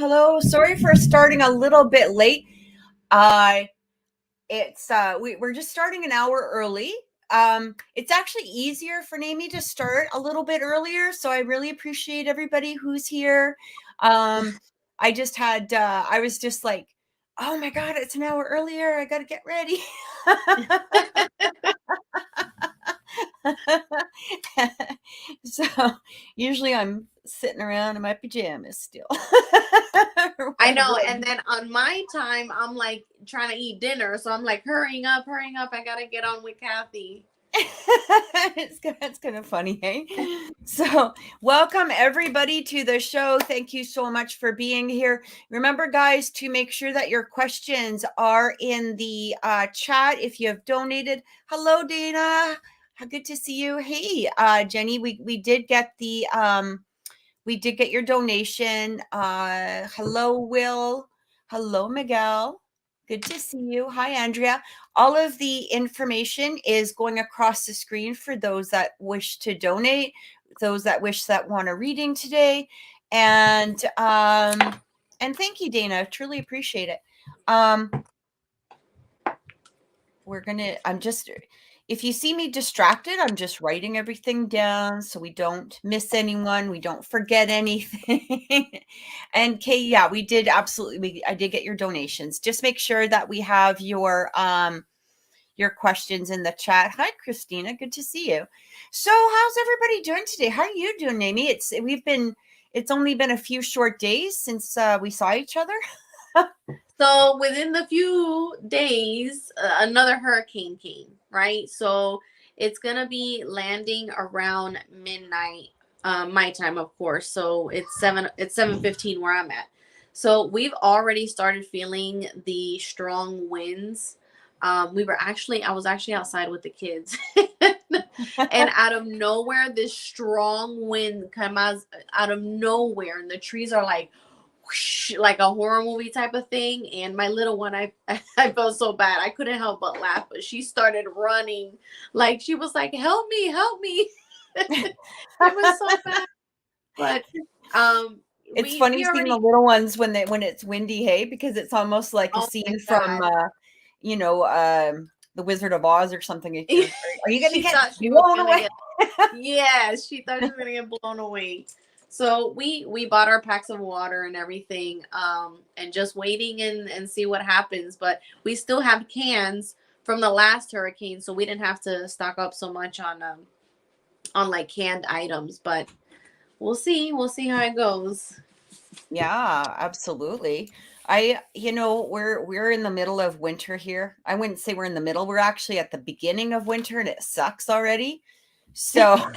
Hello. Sorry for starting a little bit late. Uh, we're just starting an hour early. It's actually easier for Naimi to start a little bit earlier, so I really appreciate everybody who's here. I was just like, oh my God, it's an hour earlier. I got to get ready. So usually I'm sitting around in my pajamas still. I know. And then on my time, I'm like trying to eat dinner. So I'm like, hurrying up. I got to get on with Kathy. It's kind of funny, hey? So welcome everybody to the show. Thank you so much for being here. Remember, guys, to make sure that your questions are in the chat if you have donated. Hello, Dana. How good to see you. Hey, Jenny, we did get the we did get your donation. Hello, Will. Hello, Miguel. Good to see you. Hi, Andrea. All of the information is going across the screen for those that wish to donate, those that want a reading today. And thank you, Dana. Truly appreciate it. If you see me distracted, I'm just writing everything down so we don't miss anyone, we don't forget anything. And Kay, yeah, we did absolutely. I did get your donations. Just make sure that we have your questions in the chat. Hi, Christina. Good to see you. So, how's everybody doing today? How are you doing, Naimi? It's only been a few short days since we saw each other. So within the few days, another hurricane came, right? So it's going to be landing around midnight, my time, of course. So it's 7:15 where I'm at. So we've already started feeling the strong winds. I was actually outside with the kids. And out of nowhere, this strong wind comes out of nowhere. And the trees are like, whoosh, like a horror movie type of thing. And my little one, I felt so bad. I couldn't help but laugh, but she started running. Like she was like, help me, help me. It was so bad. But it's funny seeing the little ones when it's windy, hey, because it's almost like a scene from the Wizard of Oz or something. Are you gonna get blown away? Yeah, she thought she was gonna get blown away. So we bought our packs of water and everything, and just waiting and see what happens. But we still have cans from the last hurricane, so we didn't have to stock up so much on like canned items. But we'll see how it goes. Yeah, absolutely. We're in the middle of winter here. I wouldn't say we're in the middle. We're actually at the beginning of winter and it sucks already. So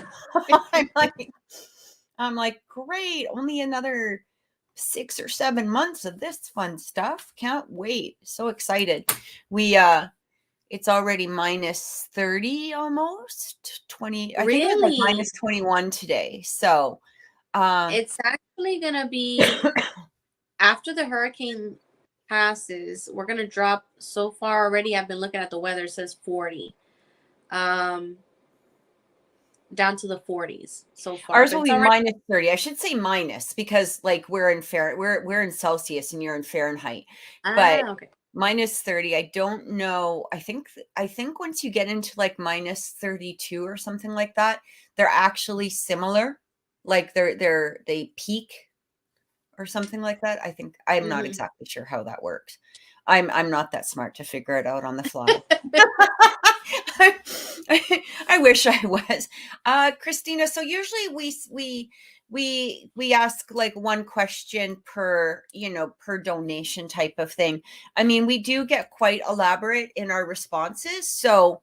I'm like, great, only another 6 or 7 months of this fun stuff. Can't wait. So excited. It's already minus 30 almost 20. I think it was like minus 21 today. So it's actually gonna be after the hurricane passes, we're gonna drop. So far already, I've been looking at the weather, it says 40. Down to the 40s so far. Ours will be minus 30. I should say minus because like we're in Celsius and you're in Fahrenheit. But okay. Minus 30. I don't know. I think once you get into like minus 32 or something like that, they're actually similar. Like they peak or something like that. I think I'm not exactly sure how that works. I'm not that smart to figure it out on the fly. I wish I was. Christina, so usually we ask like one question per donation type of thing. I mean, we do get quite elaborate in our responses, so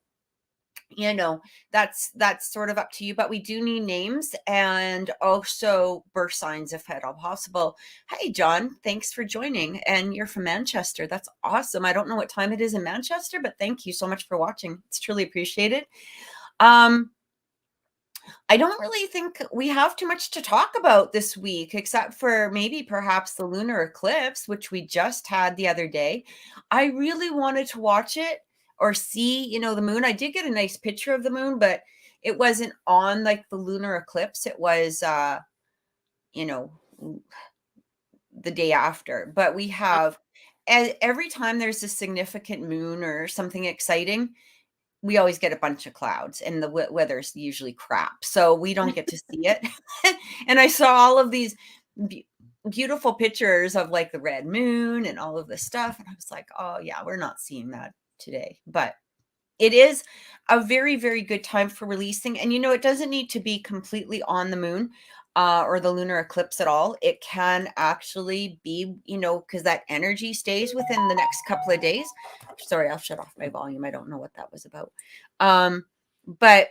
that's sort of up to you, but we do need names and also birth signs if at all possible. Hey, John, thanks for joining. And you're from Manchester. That's awesome. I don't know what time it is in Manchester, but thank you so much for watching. It's truly appreciated. I don't really think we have too much to talk about this week, except for maybe perhaps the lunar eclipse, which we just had the other day. I really wanted to watch it or see, the moon. I did get a nice picture of the moon, but it wasn't on like the lunar eclipse. It was, the day after, but we have, every time there's a significant moon or something exciting, we always get a bunch of clouds, and the weather's usually crap, so we don't get to see it. And I saw all of these beautiful pictures of like the red moon and all of this stuff, and I was like, oh yeah, we're not seeing that today. But it is a very, very good time for releasing. And, it doesn't need to be completely on the moon or the lunar eclipse at all. It can actually be, because that energy stays within the next couple of days. Sorry, I'll shut off my volume. I don't know what that was about. But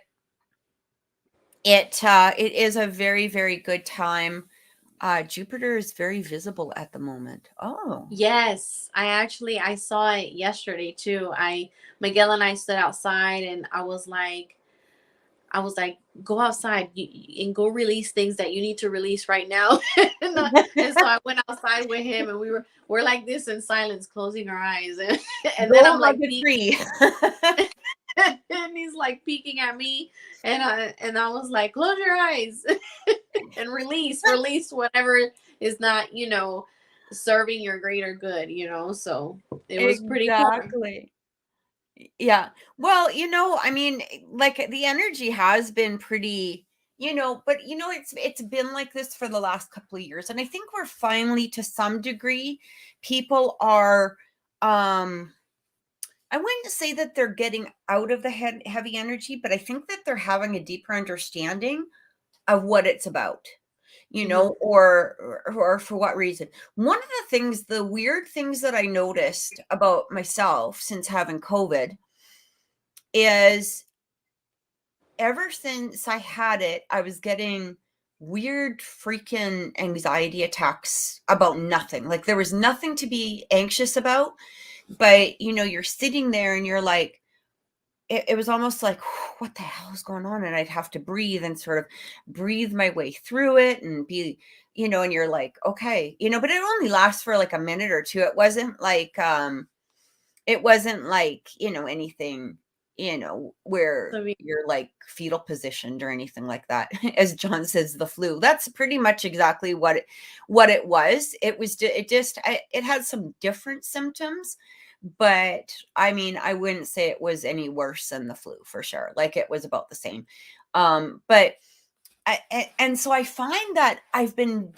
it is a very, very good time. Jupiter is very visible at the moment. Oh. Yes, I saw it yesterday too. Miguel and I stood outside, and I was like, go outside and go release things that you need to release right now. And so I went outside with him, and we're like this in silence, closing our eyes, and then Go I'm like, hug a tree. and he's like peeking at me, and I was like, close your eyes and release whatever is not, serving your greater good, so it was pretty cool. Exactly. Yeah. Well, I mean, like the energy has been pretty, but it's been like this for the last couple of years. And I think we're finally, to some degree, people are I wouldn't say that they're getting out of the heavy energy, but I think that they're having a deeper understanding of what it's about, or for what reason. One of the weird things that I noticed about myself since having COVID is, ever since I had it, I was getting weird freaking anxiety attacks about nothing. Like there was nothing to be anxious about, but you're sitting there and you're like, it was almost like, what the hell is going on? And I'd have to breathe and sort of breathe my way through it and be, and you're like, okay, but it only lasts for like a minute or two. It wasn't like, anything, where So you're like fetal positioned or anything like that. As John says, the flu. That's pretty much exactly what it was. It had some different symptoms, but I mean, I wouldn't say it was any worse than the flu for sure. Like it was about the same. But and so I find that I've been,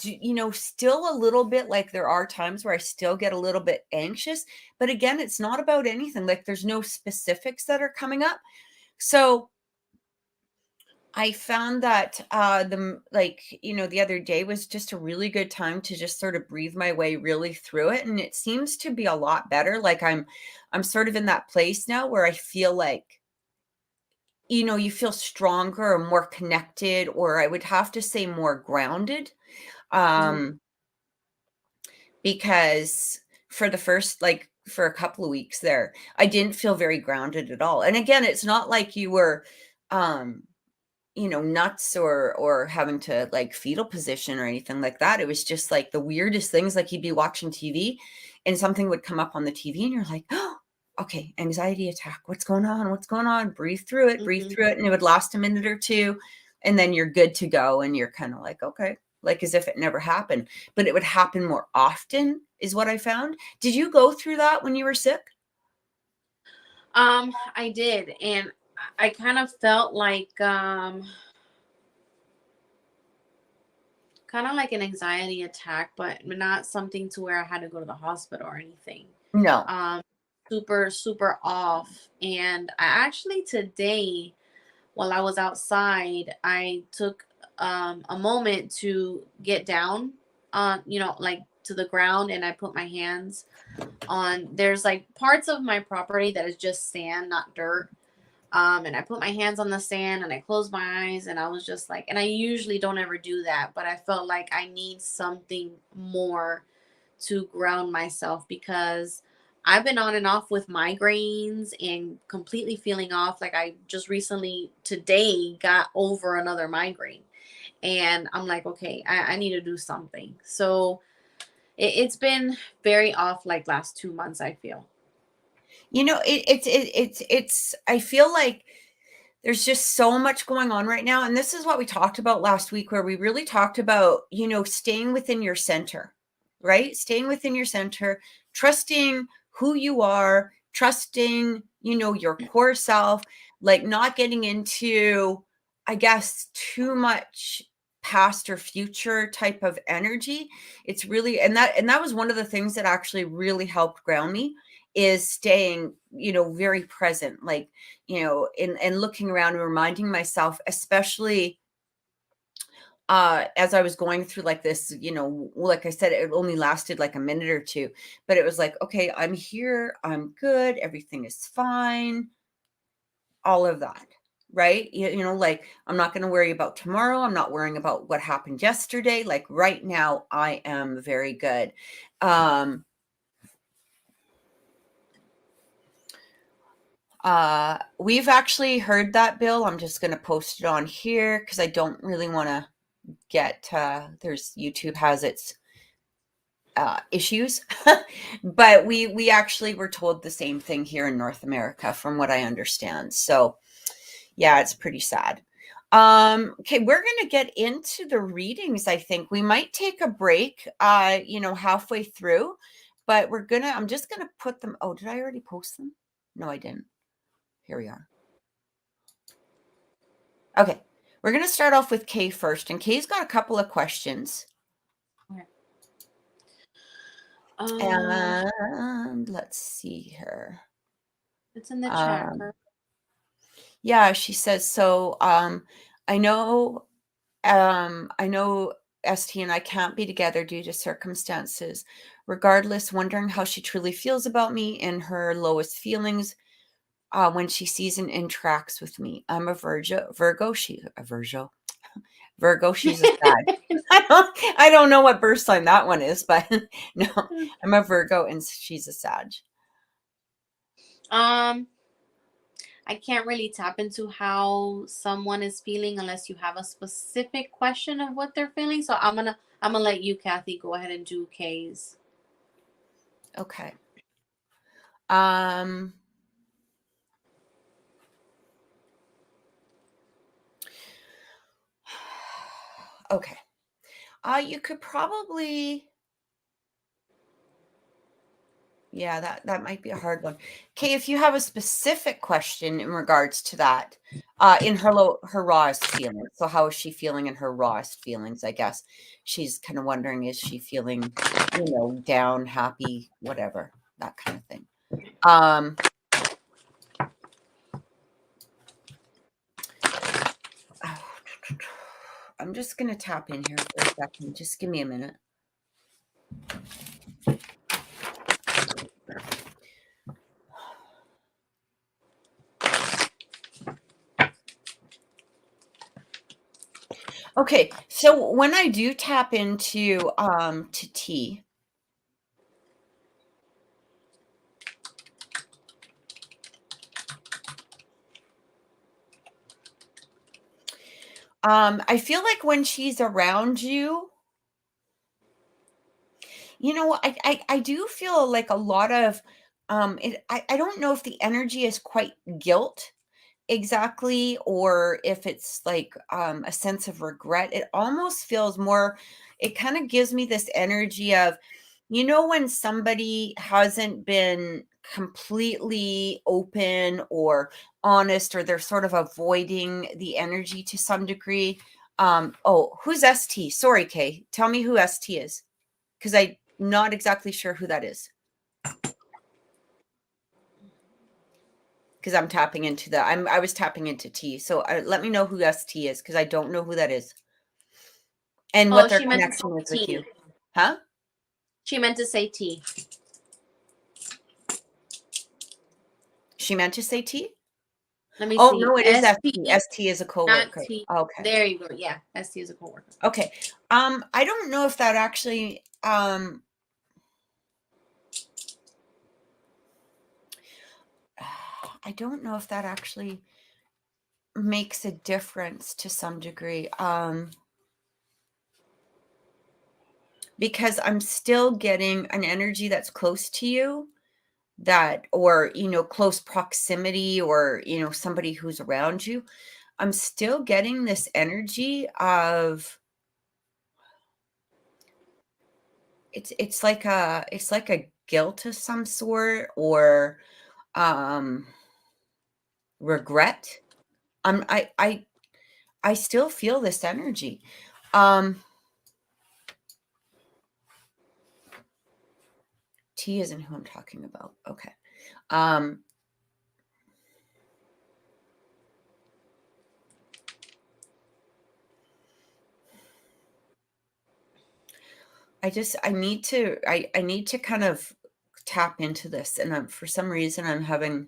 still a little bit, like there are times where I still get a little bit anxious, but again, it's not about anything. Like there's no specifics that are coming up. So I found that the other day was just a really good time to just sort of breathe my way really through it. And it seems to be a lot better. Like I'm sort of in that place now where I feel like, you feel stronger or more connected, or I would have to say more grounded. Because for the first, like for a couple of weeks there, I didn't feel very grounded at all. And again, it's not like you were, nuts or having to like fetal position or anything like that. It was just like the weirdest things. Like you'd be watching TV and something would come up on the TV and you're like, oh, okay, anxiety attack. What's going on? What's going on? Breathe through it, breathe through it. And it would last a minute or two. And then you're good to go. And you're kind of like, okay, like as if it never happened. But it would happen more often is what I found. Did you go through that when you were sick? I did. And I kind of felt like, kind of like an anxiety attack, but not something to where I had to go to the hospital or anything. No. Super, super off. And I actually today, while I was outside, I took a moment to get down on, like to the ground, and I put my hands on, there's like parts of my property that is just sand, not dirt. And I put my hands on the sand and I closed my eyes, and I was just like, and I usually don't ever do that, but I felt like I need something more to ground myself, because I've been on and off with migraines and completely feeling off. Like I just recently today got over another migraine, and I'm like, okay, I need to do something. So it's been very off, like last 2 months, I feel. It's I feel like there's just so much going on right now. And this is what we talked about last week, where we really talked about, staying within your center. right? Staying within your center, trusting who you are, trusting, your core self, like not getting into, I guess, too much past or future type of energy. It's really, and that was one of the things that actually really helped ground me, is staying, very present, like, and looking around and reminding myself, especially as I was going through like this, like I said, it only lasted like a minute or two, but it was like, okay, I'm here, I'm good, everything is fine, all of that, right? Like, I'm not going to worry about tomorrow, I'm not worrying about what happened yesterday, like right now I am very good. We've actually heard that, Bill. I'm just going to post it on here because I don't really want to get, YouTube has its issues, but we actually were told the same thing here in North America, from what I understand. So yeah, it's pretty sad. Okay, we're going to get into the readings. I think we might take a break, halfway through, but I'm just going to put them. Oh, did I already post them? No, I didn't. Here we are. Okay, we're going to start off with Kay first, and Kay's got a couple of questions. Okay. And let's see here. It's in the chat. Yeah, she says, so I know ST and I can't be together due to circumstances. Regardless, wondering how she truly feels about me and her lowest feelings when she sees and interacts with me. I'm a Virgo, she's a Virgo. Virgo, she's a Sag. I don't know what birth sign that one is, but no, I'm a Virgo and she's a Sag. I can't really tap into how someone is feeling unless you have a specific question of what they're feeling. So I'm gonna let you, Kathy, go ahead and do K's. Okay. Okay. You could probably, yeah, that might be a hard one. Okay, if you have a specific question in regards to that, in her rawest feelings. So how is she feeling in her rawest feelings? I guess she's kind of wondering, is she feeling, down, happy, whatever, that kind of thing. I'm just going to tap in here for a second. Just give me a minute. Okay, so when I do tap into to T, I feel like when she's around you, I do feel like a lot of I don't know if the energy is quite guilt exactly, or if it's like a sense of regret. It almost feels more, it kind of gives me this energy of, when somebody hasn't been completely open or honest, or they're sort of avoiding the energy to some degree. Oh, who's ST? Sorry, Kay, tell me who ST is, because I'm not exactly sure who that is. Because I'm tapping into I was tapping into T. So let me know who ST is, because I don't know who that is. And what their connection is with you. Huh? She meant to say T. She meant to say T? Let me see. Oh, no, it is ST. ST is a coworker. Okay. There you go. Yeah, ST is a coworker. Okay. I don't know if that actually I don't know if that actually makes a difference to some degree. Because I'm still getting an energy that's close to you, that, or, close proximity, or, somebody who's around you. I'm still getting this energy of, it's like a guilt of some sort, or regret. I still feel this energy. T isn't who I'm talking about. Okay. I need to kind of tap into this, and for some reason I'm having.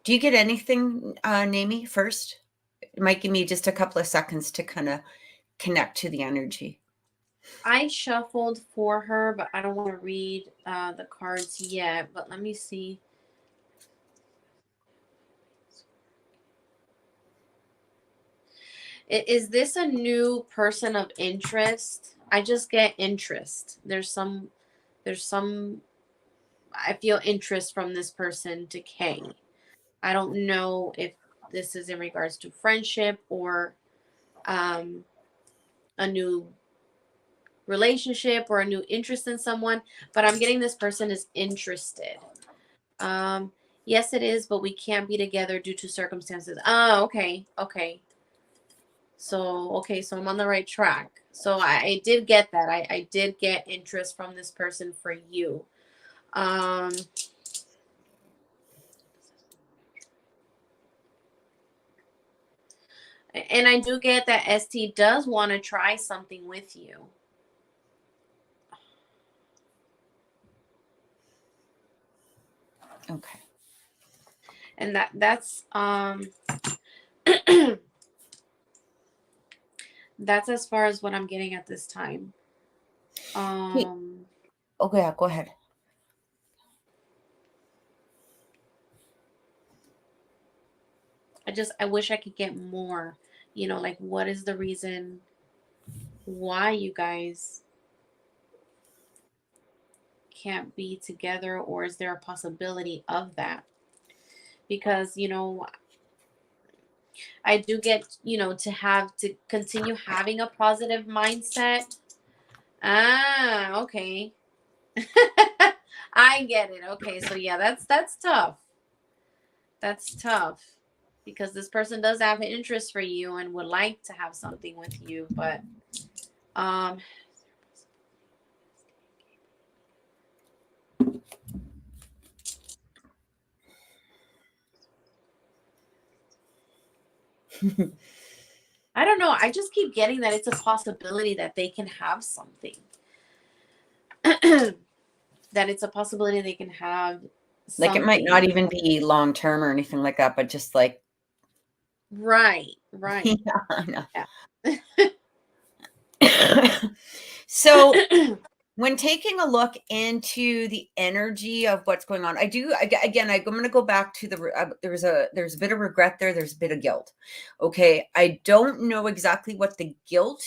Do you get anything, Naimi, first? It might give me just a couple of seconds to kind of connect to the energy. I shuffled for her, but I don't want to read the cards yet. But let me see. Is this a new person of interest? I just get interest. There's some, I feel interest from this person to Kay. I don't know if this is in regards to friendship or a new relationship or a new interest in someone, but I'm getting this person is interested. Yes, it is, but we can't be together due to circumstances. Oh, okay. So I'm on the right track. So I did get that. I did get interest from this person for you. And I do get that ST does want to try something with you. Okay. And that's that's as far as what I'm getting at this time. Okay, yeah, go ahead. I wish I could get more, like what is the reason why you guys can't be together, or is there a possibility of that? Because, I do get, to have to continue having a positive mindset. Ah, okay. I get it. Okay, so yeah, that's tough. That's tough because this person does have an interest for you and would like to have something with you, but I don't know. I just keep getting that it's a possibility that they can have something. That it's a possibility they can have something. Like, it might not even be long term or anything like that, but just like. Right. Yeah, I know. Yeah. So when taking a look into the energy of what's going on, I'm going to go back to there's a bit of regret there. There's a bit of guilt. Okay. I don't know exactly what the guilt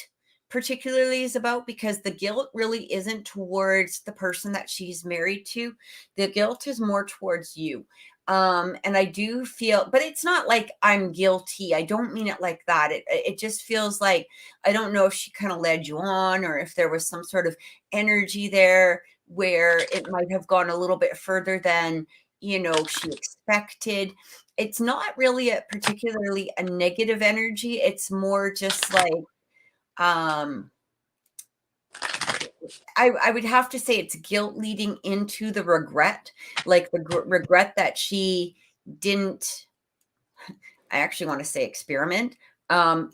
particularly is about, because the guilt really isn't towards the person that she's married to. The guilt is more towards you. And I do feel, but it's not like I'm guilty. I don't mean it like that. It just feels like, I don't know if she kind of led you on, or if there was some sort of energy there where it might have gone a little bit further than, she expected. It's not really particularly a negative energy. It's more just like, I would have to say it's guilt leading into the regret, like the regret that she didn't, I actually want to say experiment,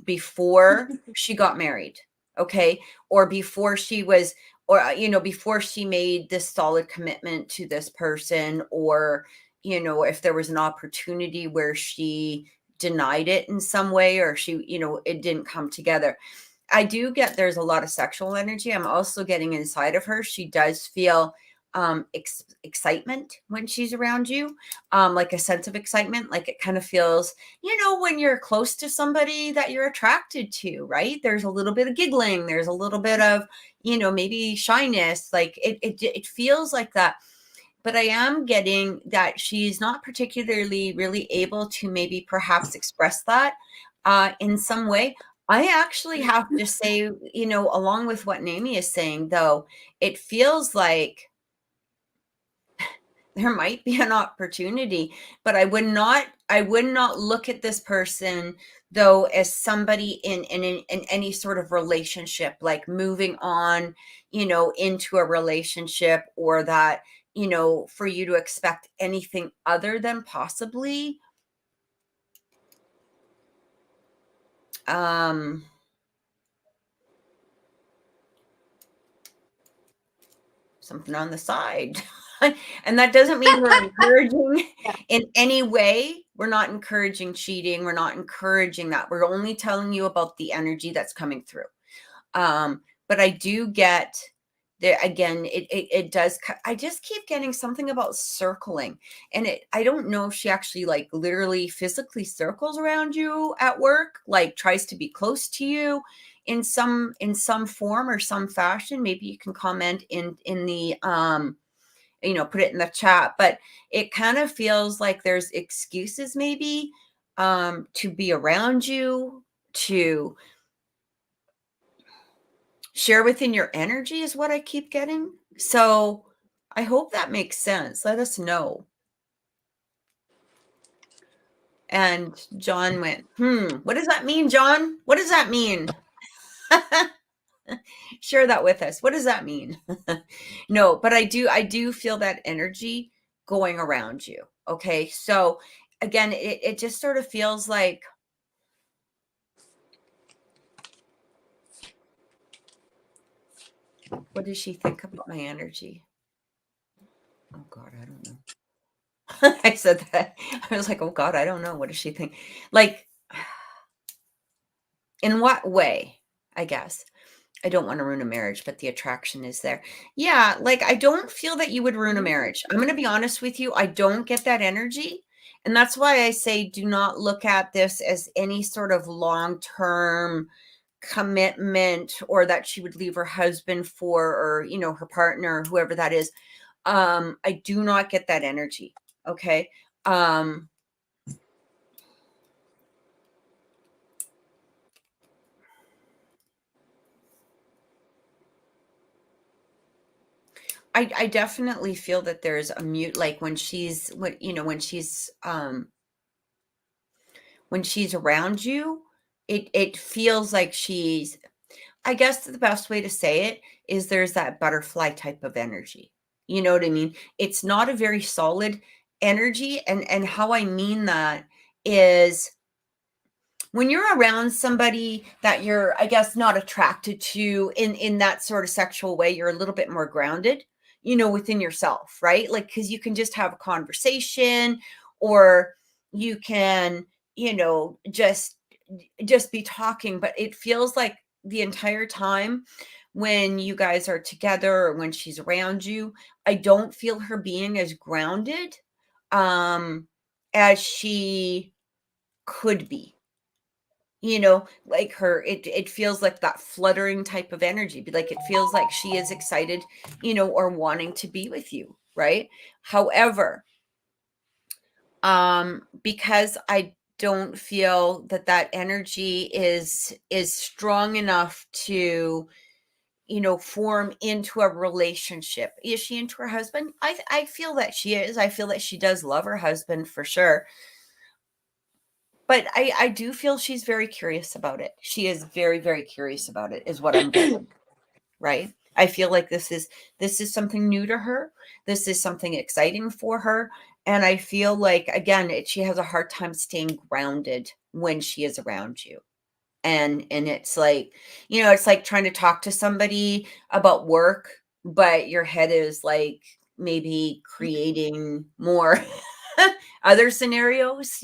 before she got married. Okay. Or before she was, or, before she made this solid commitment to this person, or, if there was an opportunity where she denied it in some way, or she, it didn't come together. I do get there's a lot of sexual energy. I'm also getting inside of her. She does feel excitement when she's around you, like a sense of excitement. Like, it kind of feels, when you're close to somebody that you're attracted to, right? There's a little bit of giggling. There's a little bit of, maybe shyness. Like it feels like that. But I am getting that she's not particularly really able to maybe perhaps express that in some way. I actually have to say, along with what Naimi is saying, though, it feels like there might be an opportunity, but I would not look at this person though as somebody in any sort of relationship, like moving on, into a relationship, or that, for you to expect anything other than possibly um something on the side. And that doesn't mean we're encouraging Yeah. in any way. We're not encouraging cheating. We're not encouraging that. We're only telling you about the energy that's coming through. But I do get there again, it does. I just keep getting something about circling, and I don't know if she actually like literally physically circles around you at work, like tries to be close to you in some form or some fashion. Maybe you can comment in the put it in the chat, but it kind of feels like there's excuses maybe to be around you, to share within your energy is what I keep getting. So I hope that makes sense. Let us know. And John went, what does that mean, John? What does that mean? Share that with us. What does that mean? No, but I do feel that energy going around you. Okay. So again, it just sort of feels like, what does she think about my energy? Oh God, I don't know. I said that. I was like, oh God, I don't know. What does she think? Like, in what way? I guess. I don't want to ruin a marriage, but the attraction is there. Yeah, like I don't feel that you would ruin a marriage. I'm going to be honest with you. I don't get that energy. And that's why I say do not look at this as any sort of long-term commitment, or that she would leave her husband for, or, her partner, whoever that is. I do not get that energy. Okay. Um, I definitely feel that there's a mute, like when she's around you, it feels like she's, I guess the best way to say it is there's that butterfly type of energy. You know what I mean? It's not a very solid energy, and how I mean that is when you're around somebody that you're, I guess, not attracted to in that sort of sexual way, you're a little bit more grounded, within yourself, right? Like, because you can just have a conversation, or you can, just be talking, but it feels like the entire time when you guys are together, or when she's around you, I don't feel her being as grounded um as she could be. Like it feels like that fluttering type of energy. Like it feels like she is excited, or wanting to be with you, right? However, because I don't feel that energy is strong enough to, form into a relationship. Is she into her husband? I feel that she is. I feel that she does love her husband for sure. But I do feel she's very curious about it. She is very, very curious about it, is what I'm getting, right? I feel like this is something new to her. This is something exciting for her. And I feel like, again, she has a hard time staying grounded when she is around you. And it's like trying to talk to somebody about work, but your head is like maybe creating more other scenarios,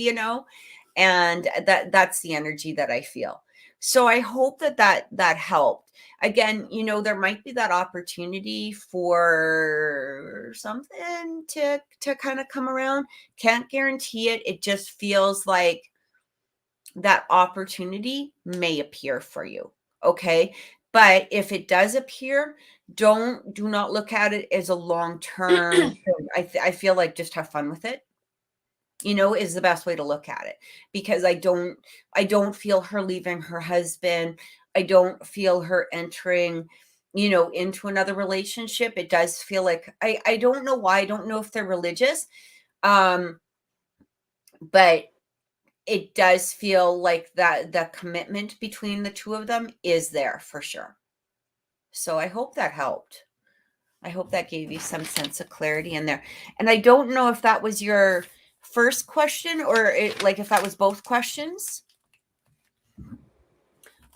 and that's the energy that I feel. So I hope that helped. Again, there might be that opportunity for something to kind of come around. Can't guarantee it. It just feels like that opportunity may appear for you. Okay. But if it does appear, do not look at it as a long term. I feel like just have fun with it. you know, is the best way to look at it, because I don't feel her leaving her husband. I don't feel her entering, you know, into another relationship. It does feel like, I don't know why. I don't know if they're religious. But it does feel like that the commitment between the two of them is there for sure. So I hope that helped. I hope that gave you some sense of clarity in there. And I don't know if that was your first question or like if that was both questions.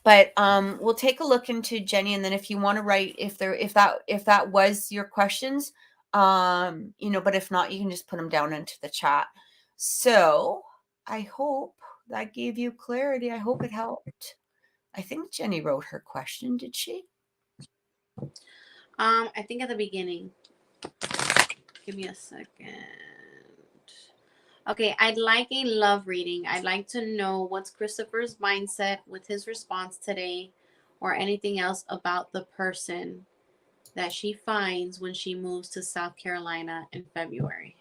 But we'll take a look into Jenny, and then if you want to write if that was your questions, you know, but if not, you can just put them down into the chat. So I hope that gave you clarity. I hope it helped. I think Jenny wrote her question, did she? I think at the beginning. Give me a second. Okay, I'd like a love reading. I'd like to know what's Christopher's mindset with his response today, or anything else about the person that she finds when she moves to South Carolina in February.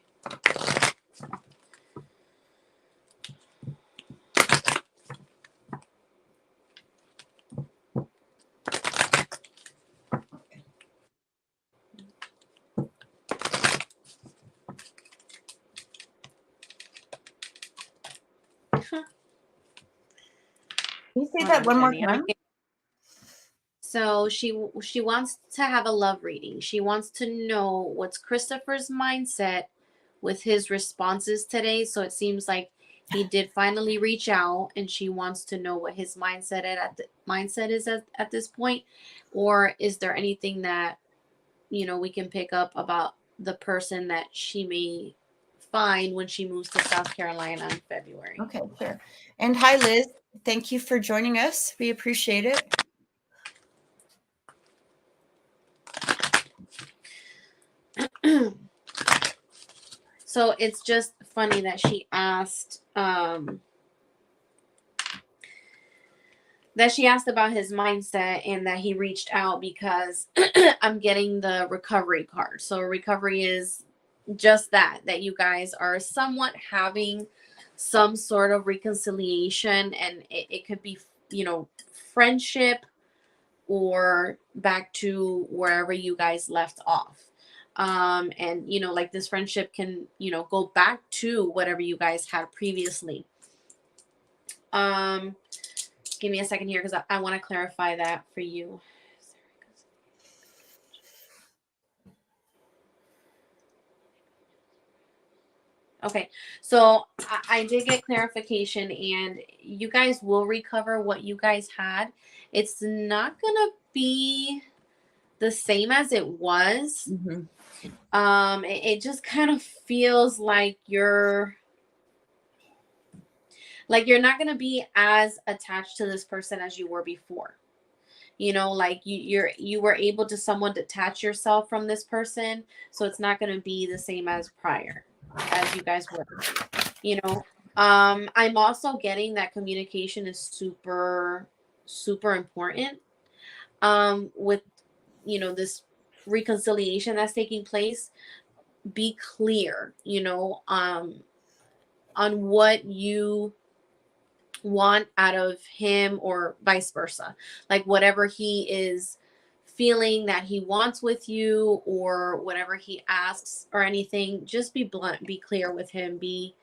Can you say that one more time? So she wants to have a love reading. She wants to know what's Christopher's mindset with his responses today. So it seems like he did finally reach out, and she wants to know what his mindset is at this point, or is there anything that, you know, we can pick up about the person that she may find when she moves to South Carolina in February. Okay, sure. And hi, Liz. Thank you for joining us. We appreciate it. So it's just funny that she asked about his mindset and that he reached out, because I'm getting the recovery card. So recovery is just that you guys are somewhat having some sort of reconciliation, and it could be, you know, friendship or back to wherever you guys left off. And, you know, like this friendship can, you know, go back to whatever you guys had previously. Give me a second here, because I want to clarify that for you. Okay, so I did get clarification, and you guys will recover what you guys had. It's not going to be the same as it was. Mm-hmm. It just kind of feels like you're not going to be as attached to this person as you were before. You know, like you were able to somewhat detach yourself from this person, so it's not going to be the same as prior, as you guys were. You know, I'm also getting that communication is super, super important. With, you know, this reconciliation that's taking place, be clear, you know, on what you want out of him, or vice versa. Like whatever he is feeling that he wants with you, or whatever he asks or anything, just be blunt, be clear with him, be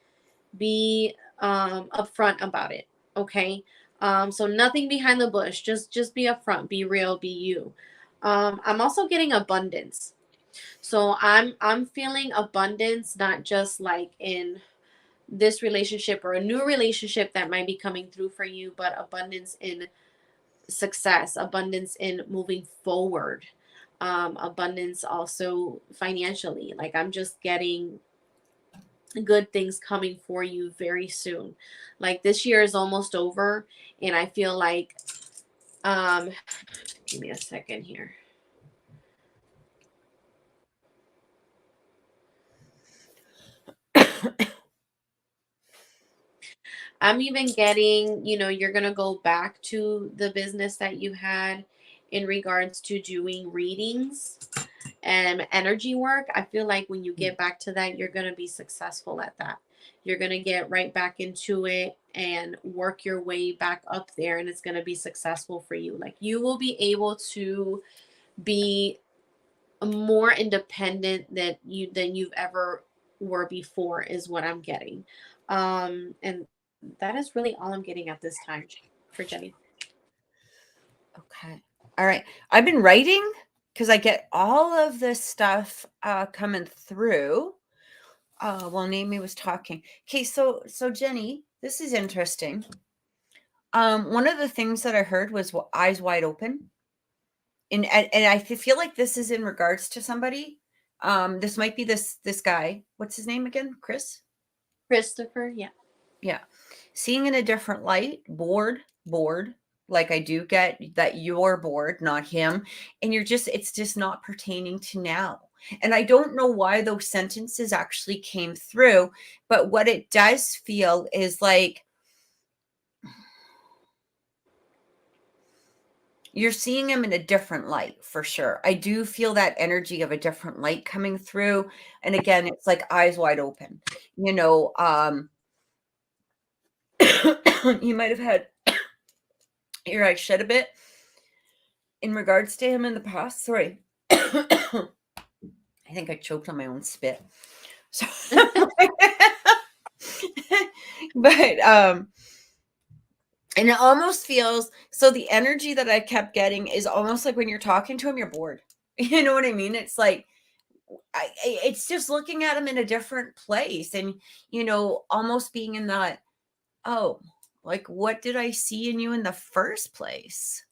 upfront about it. Okay. So nothing behind the bush, just be upfront, be real, be you. I'm also getting abundance. So I'm feeling abundance, not just like in this relationship or a new relationship that might be coming through for you, but abundance in success, abundance in moving forward, abundance also financially. Like I'm just getting good things coming for you very soon. Like this year is almost over, and I feel like give me a second here. I'm even getting, you know, you're going to go back to the business that you had in regards to doing readings and energy work. I feel like when you get back to that, you're going to be successful at that. You're going to get right back into it and work your way back up there, and it's going to be successful for you. Like, you will be able to be more independent than you've ever were before, is what I'm getting. And that is really all I'm getting at this time for Jenny. Okay. All right. I've been writing because I get all of this stuff coming through while Naimi was talking. Okay, so Jenny, this is interesting. One of the things that I heard was eyes wide open. And I feel like this is in regards to somebody. This might be this guy. What's his name again? Christopher, yeah. Yeah. Seeing in a different light, bored. Like, I do get that you're bored, not him. And it's just not pertaining to now. And I don't know why those sentences actually came through, but what it does feel is like you're seeing him in a different light, for sure. I do feel that energy of a different light coming through. And again, it's like eyes wide open. You might have had your eyes shut a bit in regards to him in the past. Sorry. I think I choked on my own spit. So, but and it almost feels, so the energy that I kept getting is almost like when you're talking to him, you're bored. You know what I mean? It's like, it's just looking at him in a different place, and almost being in that, oh, like, what did I see in you in the first place?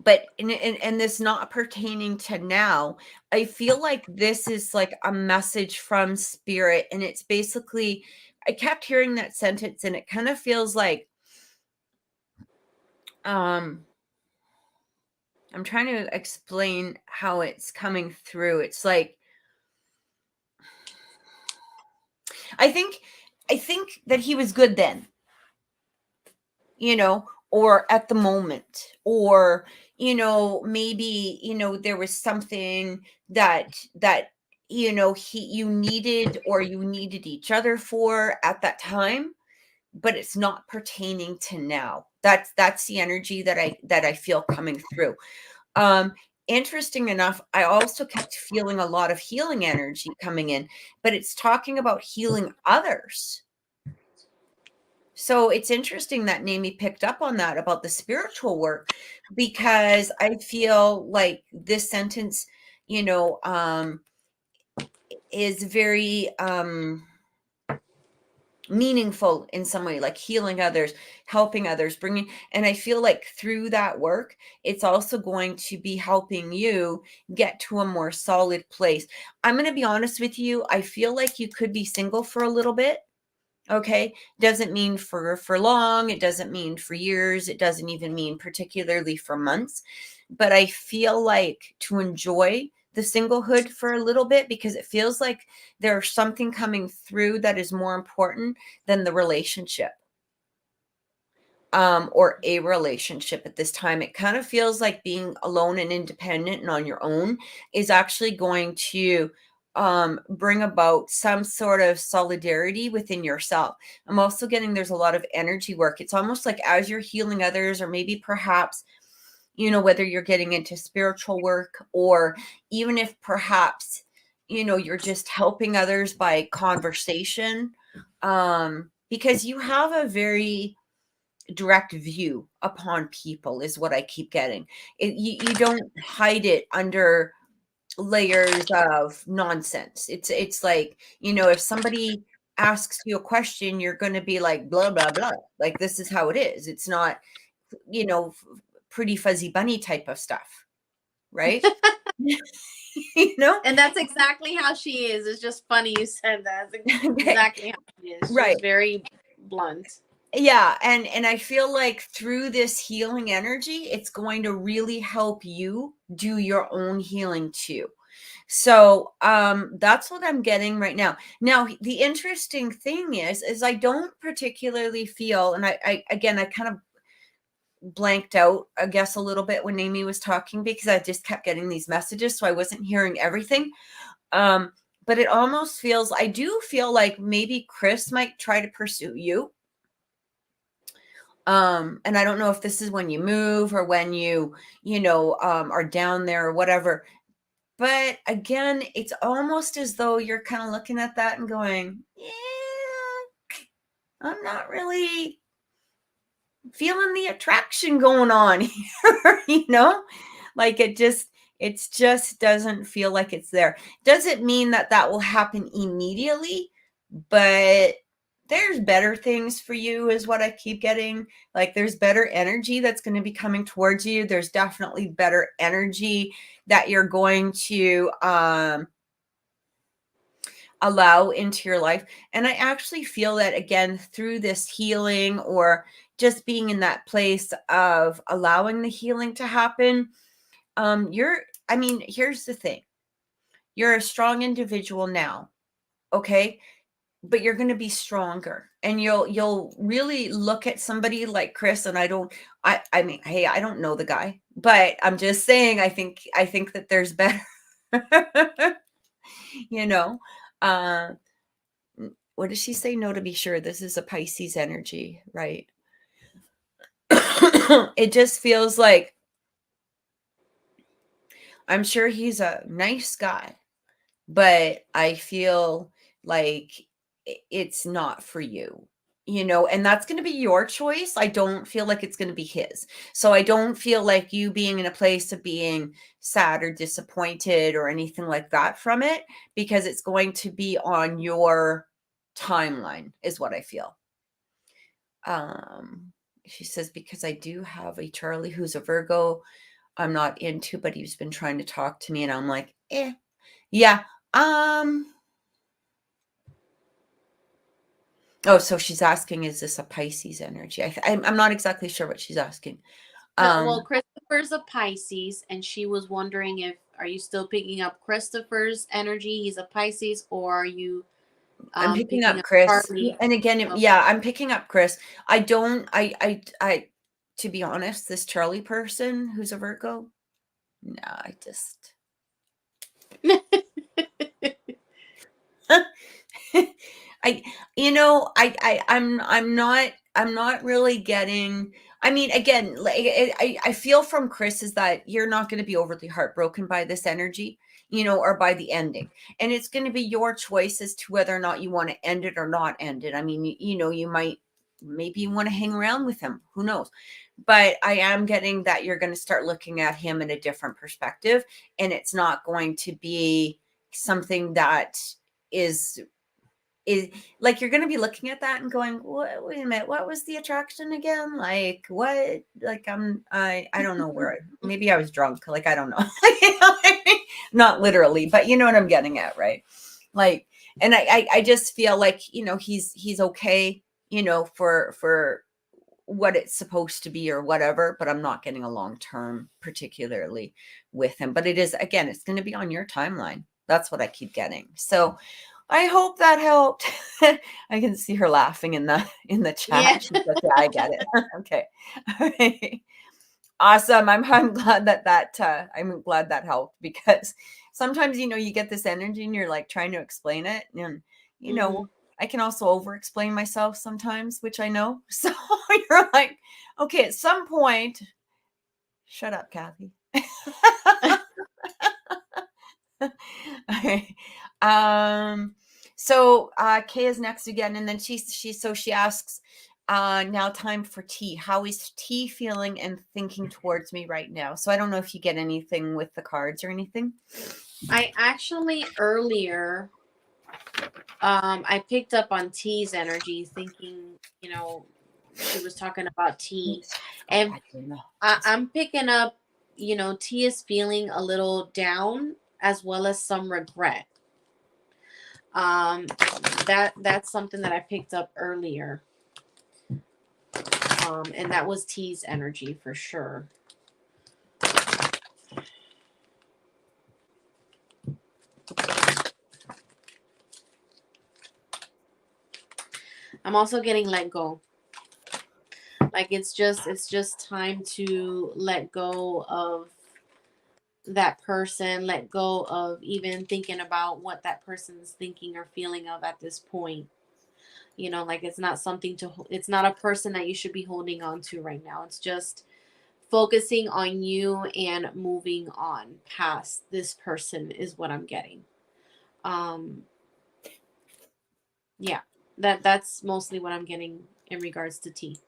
But and this not pertaining to now, I feel like this is like a message from spirit, and it's basically, I kept hearing that sentence, and it kind of feels like, I'm trying to explain how it's coming through. It's like, I think that he was good then, or at the moment, or, maybe, there was something that you needed, or you needed each other for at that time, but it's not pertaining to now. That's the energy that I feel coming through. Interesting enough, I also kept feeling a lot of healing energy coming in, but it's talking about healing others. So it's interesting that Naimi picked up on that about the spiritual work, because I feel like this sentence, is very meaningful in some way, like healing others, helping others, and I feel like through that work, it's also going to be helping you get to a more solid place. I'm going to be honest with you. I feel like you could be single for a little bit. Okay. Doesn't mean for long. It doesn't mean for years. It doesn't even mean particularly for months. But I feel like to enjoy the singlehood for a little bit, because it feels like there's something coming through that is more important than the relationship, or a relationship at this time. It kind of feels like being alone and independent and on your own is actually going to bring about some sort of solidarity within yourself. I'm also getting there's a lot of energy work. It's almost like as you're healing others, or maybe perhaps, whether you're getting into spiritual work, or even if perhaps, you're just helping others by conversation, because you have a very direct view upon people, is what I keep getting. You don't hide it under layers of nonsense. It's like, if somebody asks you a question, you're going to be like, blah, blah, blah. Like, this is how it is. It's not, pretty fuzzy bunny type of stuff. Right. And that's exactly how she is. It's just funny you said that. That's exactly how she is. She's right. Very blunt. Yeah. And I feel like through this healing energy, it's going to really help you do your own healing too. So that's what I'm getting right now. Now, the interesting thing is I don't particularly feel, and I kind of blanked out, I guess, a little bit when Naimi was talking, because I just kept getting these messages, so I wasn't hearing everything. But it almost feels, I do feel like maybe Chris might try to pursue you. And I don't know if this is when you move or when you are down there or whatever. But again, it's almost as though you're kind of looking at that and going, yeah, I'm not really feeling the attraction going on here, like it just doesn't feel like it's there. Doesn't mean that that will happen immediately, but there's better things for you is what I keep getting. Like there's better energy that's going to be coming towards you. There's definitely better energy that you're going to allow into your life. And I actually feel that again through this healing or just being in that place of allowing the healing to happen. Here's the thing. You're a strong individual now. Okay. But you're going to be stronger and you'll really look at somebody like Chris. And I mean, hey, I don't know the guy, but I'm just saying, I think that there's better, uh, what does she say? No, to be sure. This is a Pisces energy, right? It just feels like, I'm sure he's a nice guy, but I feel like it's not for you, and that's going to be your choice. I don't feel like it's going to be his. So I don't feel like you being in a place of being sad or disappointed or anything like that from it, because it's going to be on your timeline is what I feel. She says, because I do have a Charlie who's a Virgo I'm not into, but he's been trying to talk to me and I'm like, yeah. Oh, so she's asking, is this a Pisces energy? I'm not exactly sure what she's asking. Well, Christopher's a Pisces, and she was wondering are you still picking up Christopher's energy? He's a Pisces, or are you I'm picking up Chris. Charlie? And again, Okay. yeah, I'm picking up Chris. I don't, to be honest, this Charlie person who's a Virgo, no, I just, I'm not really getting, I mean, again, like, I feel from Chris is that you're not going to be overly heartbroken by this energy, or by the ending. And it's going to be your choice as to whether or not you want to end it or not end it. I mean, you might, maybe you want to hang around with him. Who knows? But I am getting that you're going to start looking at him in a different perspective. And it's not going to be something that is like you're going to be looking at that and going, what, wait a minute, what was the attraction again? Like what? Like I don't know where maybe I was drunk. Like I don't know. Not literally, but you know what I'm getting at, right? Like, and I just feel like he's okay, for what it's supposed to be or whatever, but I'm not getting a long term particularly with him. But it is, again, it's going to be on your timeline. That's what I keep getting. So I hope that helped. I can see her laughing in the chat. Yeah. She's like, yeah, I get it. Okay. All right. Awesome. I'm glad that I'm glad that helped, because sometimes you get this energy and you're like trying to explain it, and I can also over explain myself sometimes, which I know. So you're like, okay, at some point, shut up, Kathy. Okay. So Kay is next again, and then she asks, now time for T. How is T feeling and thinking towards me right now? So I don't know if you get anything with the cards or anything. I actually earlier I picked up on T's energy, thinking, she was talking about T. And I'm picking up, T is feeling a little down as well as some regret. That's something that I picked up earlier. And that was T's energy for sure. I'm also getting let go. Like it's just time to let go of that person, let go of even thinking about what that person's thinking or feeling of at this point. You know, like it's not something to, it's not a person that you should be holding on to right now. It's just focusing on you and moving on past this person is what I'm getting. Yeah, that's mostly what I'm getting in regards to T.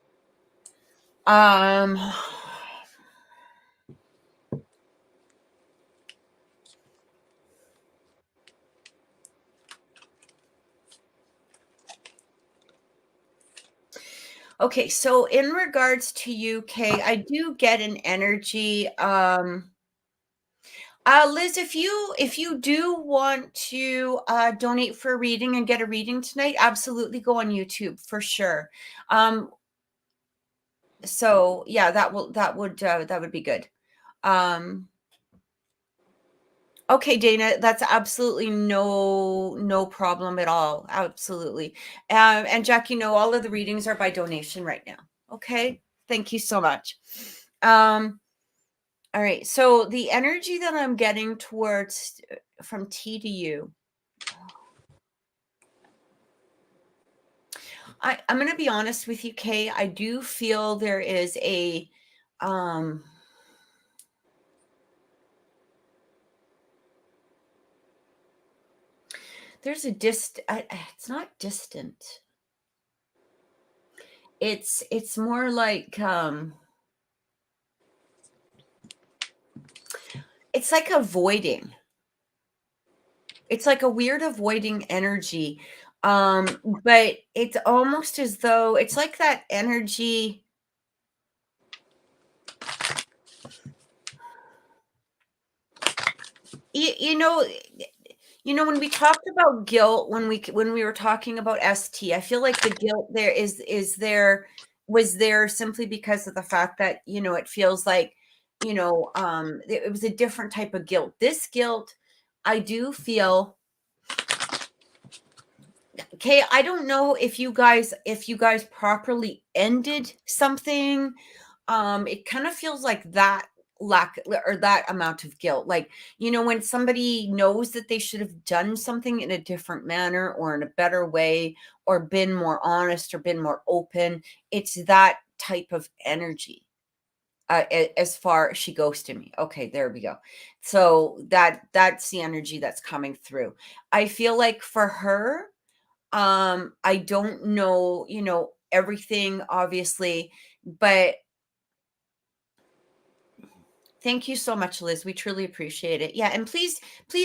Okay, so in regards to you, Kay, I do get an energy. Liz, if you do want to donate for a reading and get a reading tonight, absolutely go on YouTube for sure. So yeah, that would be good. Okay, Dana, that's absolutely no problem at all. Absolutely. And Jack, all of the readings are by donation right now. Okay. Thank you so much. All right. So the energy that I'm getting towards from T to you. I'm going to be honest with you, Kay. I do feel there is a there's a it's not distant. It's more like it's like avoiding. It's like a weird avoiding energy. But it's almost as though it's like that energy. You know, when we talked about guilt, when we were talking about ST, I feel like the guilt there was there simply because of the fact that, it feels like, it was a different type of guilt. This guilt, I do feel. Okay, I don't know if you guys properly ended something. It kind of feels like that lack or that amount of guilt. Like, when somebody knows that they should have done something in a different manner or in a better way or been more honest or been more open, it's that type of energy. As far as she goes to me. Okay, there we go. So that's the energy that's coming through. I feel like for her, I don't know, everything obviously, but thank you so much, Liz. We truly appreciate it. Yeah, and please,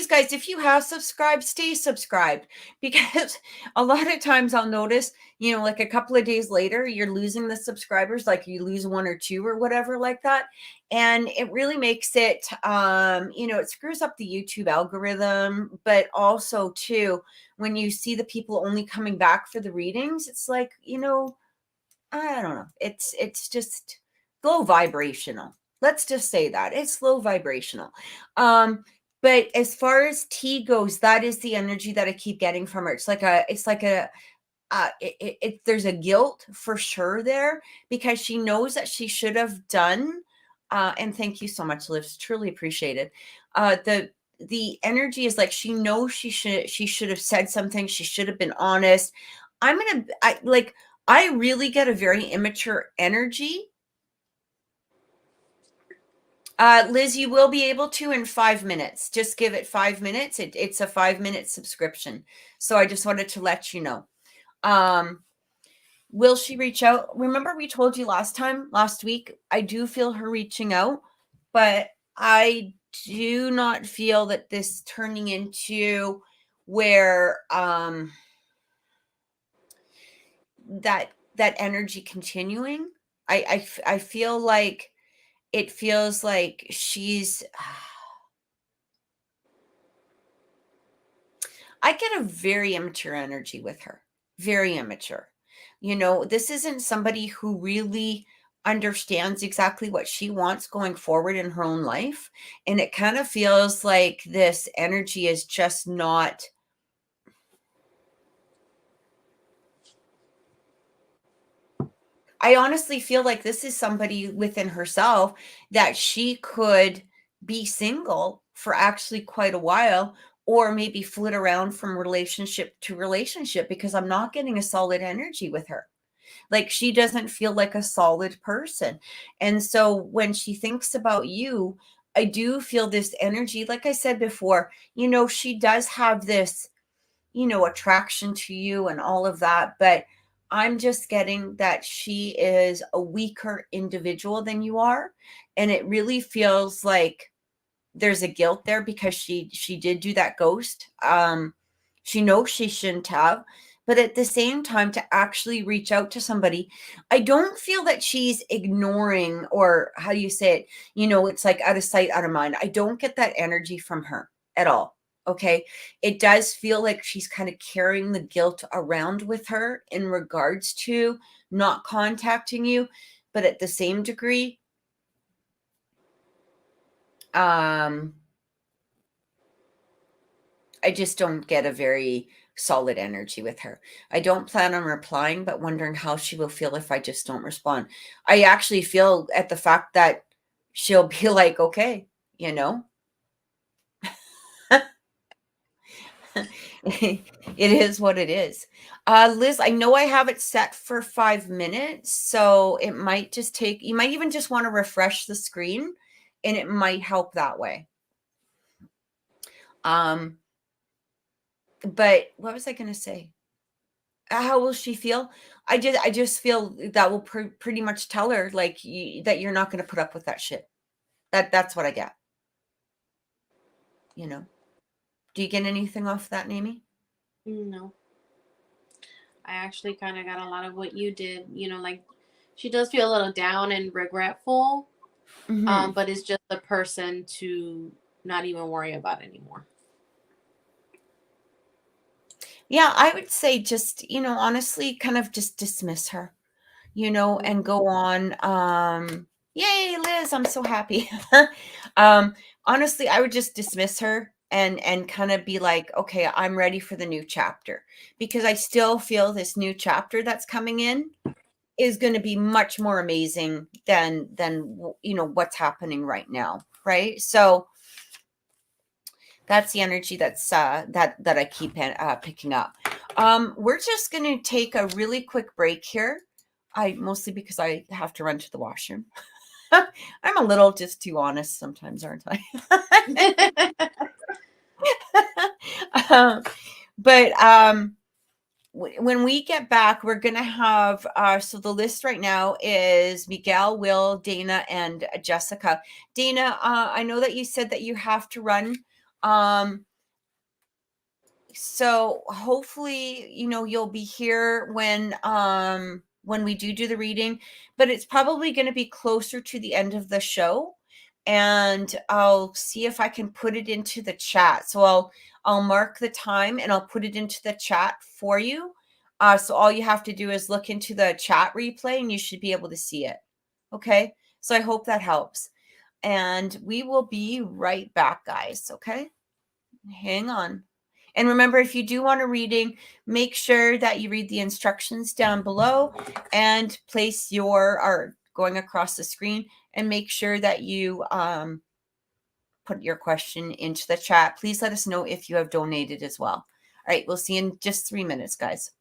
guys, if you have subscribed, stay subscribed, because a lot of times I'll notice, like a couple of days later, you're losing the subscribers, like you lose one or two or whatever like that, and it really makes it, it screws up the YouTube algorithm, but also too, when you see the people only coming back for the readings, it's like, I don't know. It's just low vibrational. Let's just say that it's low vibrational. But as far as T goes, that is the energy that I keep getting from her. It's like there's a guilt for sure there because she knows that she should have done. And thank you so much, Liv. Truly appreciate it. The energy is like she knows she should have said something. She should have been honest. I really get a very immature energy. Liz, you will be able to in 5 minutes. Just give it 5 minutes. It's a 5-minute subscription. So I just wanted to let you know. Will she reach out? Remember we told you last week, I do feel her reaching out, but I do not feel that this turning into where that energy continuing. I feel like it feels like she's I get a very immature energy with her. Very immature. This isn't somebody who really understands exactly what she wants going forward in her own life. And it kind of feels like this energy is just not. I honestly feel like this is somebody within herself that she could be single for actually quite a while, or maybe flit around from relationship to relationship, because I'm not getting a solid energy with her. Like, she doesn't feel like a solid person. And so when she thinks about you, I do feel this energy. Like I said before, she does have this, attraction to you and all of that. But I'm just getting that she is a weaker individual than you are. And it really feels like there's a guilt there, because she did do that ghost. She knows she shouldn't have, but at the same time, to actually reach out to somebody, I don't feel that she's ignoring, or how do you say it, it's like out of sight, out of mind. I don't get that energy from her at all. Okay, it does feel like she's kind of carrying the guilt around with her in regards to not contacting you, but at the same degree, I just don't get a very solid energy with her. I don't plan on replying, but wondering how she will feel if I just don't respond. I actually feel at the fact that she'll be like, okay, it is what it is. Liz, I know I have it set for 5 minutes, so it might just take, you might even just want to refresh the screen, and it might help that way. But what was I going to say? How will she feel? I just feel that will pretty much tell her, like, that you're not going to put up with that shit. That's what I get. Do you get anything off that, Naimi? No. I actually kind of got a lot of what you did. Like, she does feel a little down and regretful, but it's just a person to not even worry about anymore. Yeah, I would say just, honestly, kind of just dismiss her, and go on. Yay, Liz, I'm so happy. Honestly, I would just dismiss her and kind of be like, okay, I'm ready for the new chapter, because I still feel this new chapter that's coming in is going to be much more amazing than what's happening right now, right? So that's the energy that's that I keep picking up. We're just going to take a really quick break here. Mostly because I have to run to the washroom. I'm a little just too honest sometimes, aren't I? But when we get back, we're going to have, so the list right now is Miguel, Will, Dana, and Jessica. Dana, I know that you said that you have to run. So hopefully, you'll be here when we do the reading, but it's probably going to be closer to the end of the show, and I'll see if I can put it into the chat. So I'll mark the time and I'll put it into the chat for you. So all you have to do is look into the chat replay and you should be able to see it. Okay. So I hope that helps, and we will be right back, guys. Okay. Hang on. And remember, if you do want a reading, make sure that you read the instructions down below and place going across the screen, and make sure that you put your question into the chat. Please let us know if you have donated as well. All right, we'll see you in just 3 minutes, guys.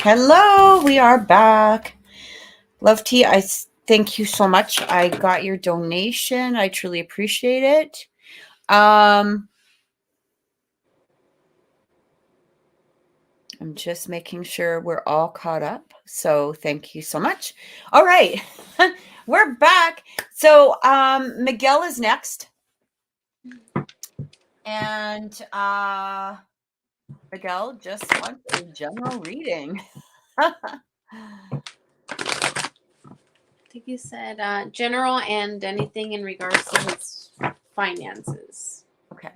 Hello, we are back. Love T, thank you so much. I got your donation. I truly appreciate it. I'm just making sure we're all caught up. So thank you so much. All right. We're back. So Miguel is next. And Miguel just wants a general reading. I think you said general and anything in regards to his finances. Okay.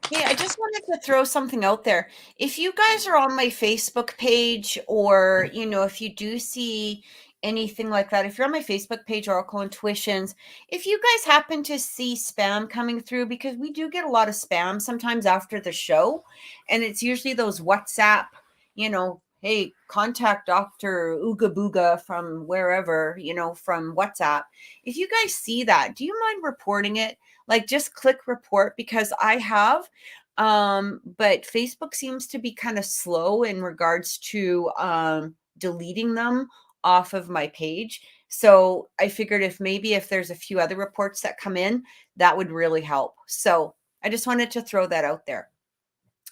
Hey, I just wanted to throw something out there. If you guys are on my Facebook page, or, if you do see anything like that, if you're on my Facebook page, Oracle Intuitions, if you guys happen to see spam coming through, because we do get a lot of spam sometimes after the show, and it's usually those WhatsApp, hey, contact Dr. Ooga Booga from wherever, from WhatsApp. If you guys see that, do you mind reporting it? Like, just click report, because I have, but Facebook seems to be kind of slow in regards to deleting them off of my page. So I figured if there's a few other reports that come in, that would really help. So I just wanted to throw that out there.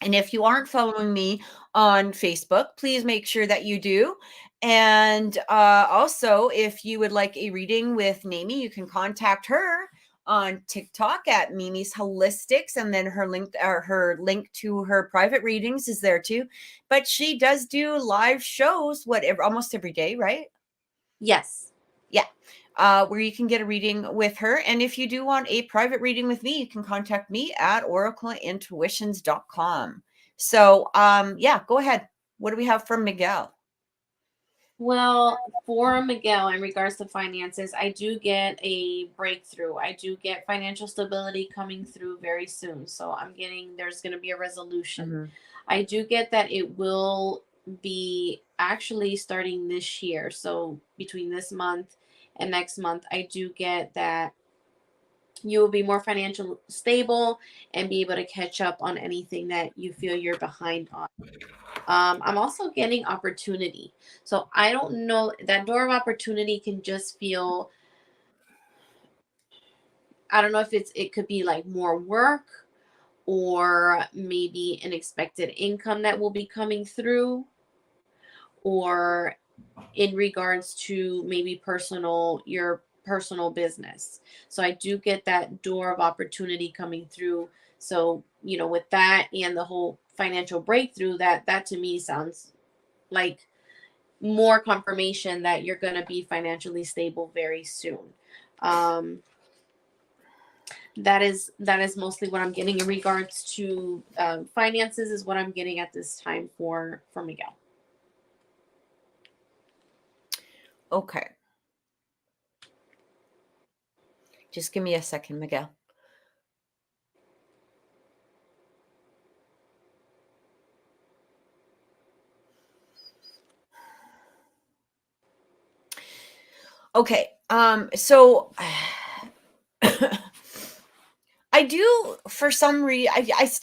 And if you aren't following me on Facebook, please make sure that you do. And also, if you would like a reading with Naimi, you can contact her on TikTok at Mimi's Holistics, and then her link to her private readings is there too. But she does do live shows almost every day, right? Yes. Yeah. Where you can get a reading with her. And if you do want a private reading with me, you can contact me at oracleintuitions.com. So yeah, go ahead. What do we have from Miguel? Well, for Miguel, in regards to finances, I do get a breakthrough. I do get financial stability coming through very soon. So there's going to be a resolution. Mm-hmm. I do get that it will be actually starting this year. So between this month and next month, I do get that You will be more financially stable and be able to catch up on anything that you feel you're behind on. I'm also getting opportunity. So I don't know, that door of opportunity can just feel, I don't know if it could be like more work, or maybe an expected income that will be coming through, or in regards to maybe your personal business. So I do get that door of opportunity coming through. So, with that and the whole financial breakthrough, that to me sounds like more confirmation that you're going to be financially stable very soon. That is mostly what I'm getting in regards to finances, is what I'm getting at this time for Miguel. Okay. Just give me a second, Miguel. Okay. So I do, for some reason,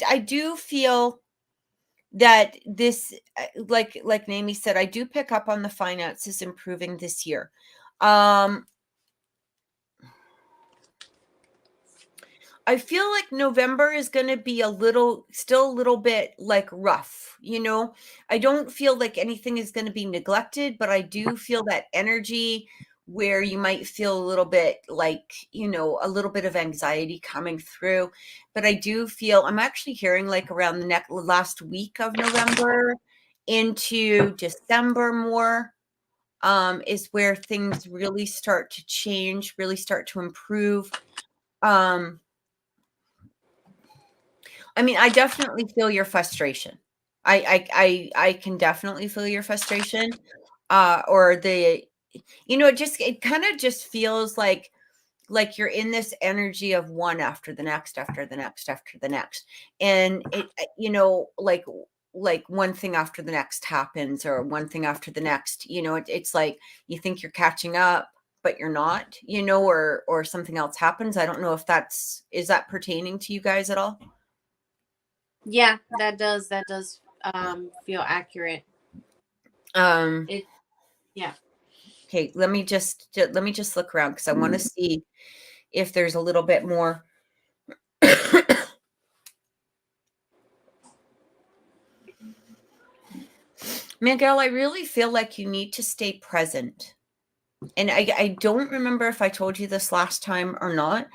I do feel that this, like Naimi said, I do pick up on the finances improving this year. I feel like November is going to be still a little bit like rough, I don't feel like anything is going to be neglected, but I do feel that energy where you might feel a little bit like, a little bit of anxiety coming through. But I do feel, I'm actually hearing like around the last week of November into December more, is where things really start to change, really start to improve. I mean, I definitely feel your frustration. I can definitely feel your frustration. Or it kind of just feels like you're in this energy of one after the next, after the next, after the next. And it, like one thing after the next happens, or one thing after the next, it's like you think you're catching up, but you're not, or something else happens. I don't know if is that pertaining to you guys at all? Yeah, that does feel accurate. Um, It Yeah. okay, let me just look around, because I want to see if there's a little bit more. Miguel, I really feel like you need to stay present. And I don't remember if I told you this last time or not.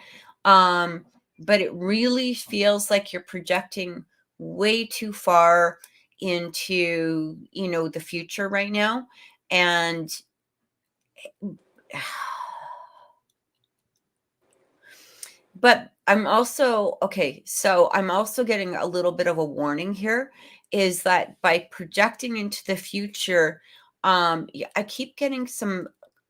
But it really feels like you're projecting way too far into, the future right now. And but I'm also, okay, so I'm also getting a little bit of a warning here, is that by projecting into the future, I keep getting some,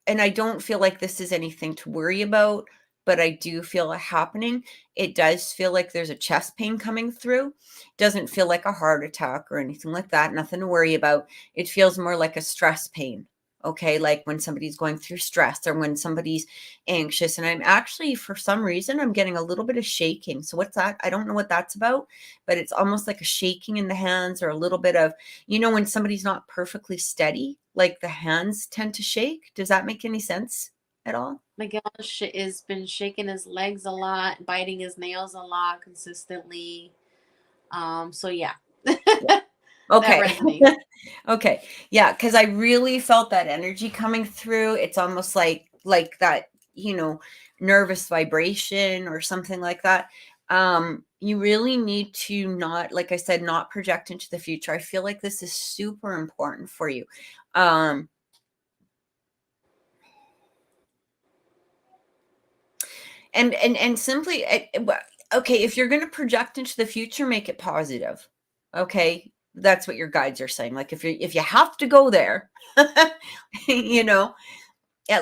and I don't feel like this is anything to worry about, but I do feel it happening. It does feel like there's a chest pain coming through. Doesn't feel like a heart attack or anything like that. Nothing to worry about. It feels more like a stress pain. Okay, like when somebody's going through stress, or when somebody's anxious. And I'm actually, for some reason, I'm getting a little bit of shaking. So what's that? I don't know what that's about, but it's almost like a shaking in the hands, or a little bit of, when somebody's not perfectly steady, like the hands tend to shake. Does that make any sense at all? Miguel has been shaking his legs a lot, biting his nails a lot consistently. So yeah. Okay. That resonates. Okay. Yeah, because I really felt that energy coming through. It's almost like that, nervous vibration or something like that. You really need to not, like I said, not project into the future. I feel like this is super important for you. And simply, okay, if you're going to project into the future, make it positive. Okay, that's what your guides are saying. Like if you have to go there, at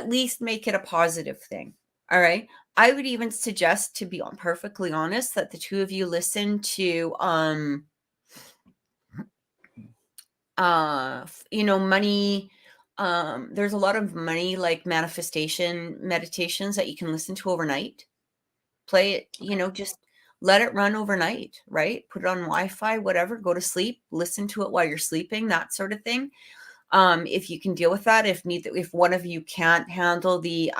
least make it a positive thing. All right. I would even suggest, to be perfectly honest, that the two of you listen to money. There's a lot of money, like manifestation meditations, that you can listen to overnight play it, just let it run overnight, right? Put it on Wi-Fi, whatever, go to sleep, listen to it while you're sleeping, that sort of thing. If you can deal with that, if one of you can't handle the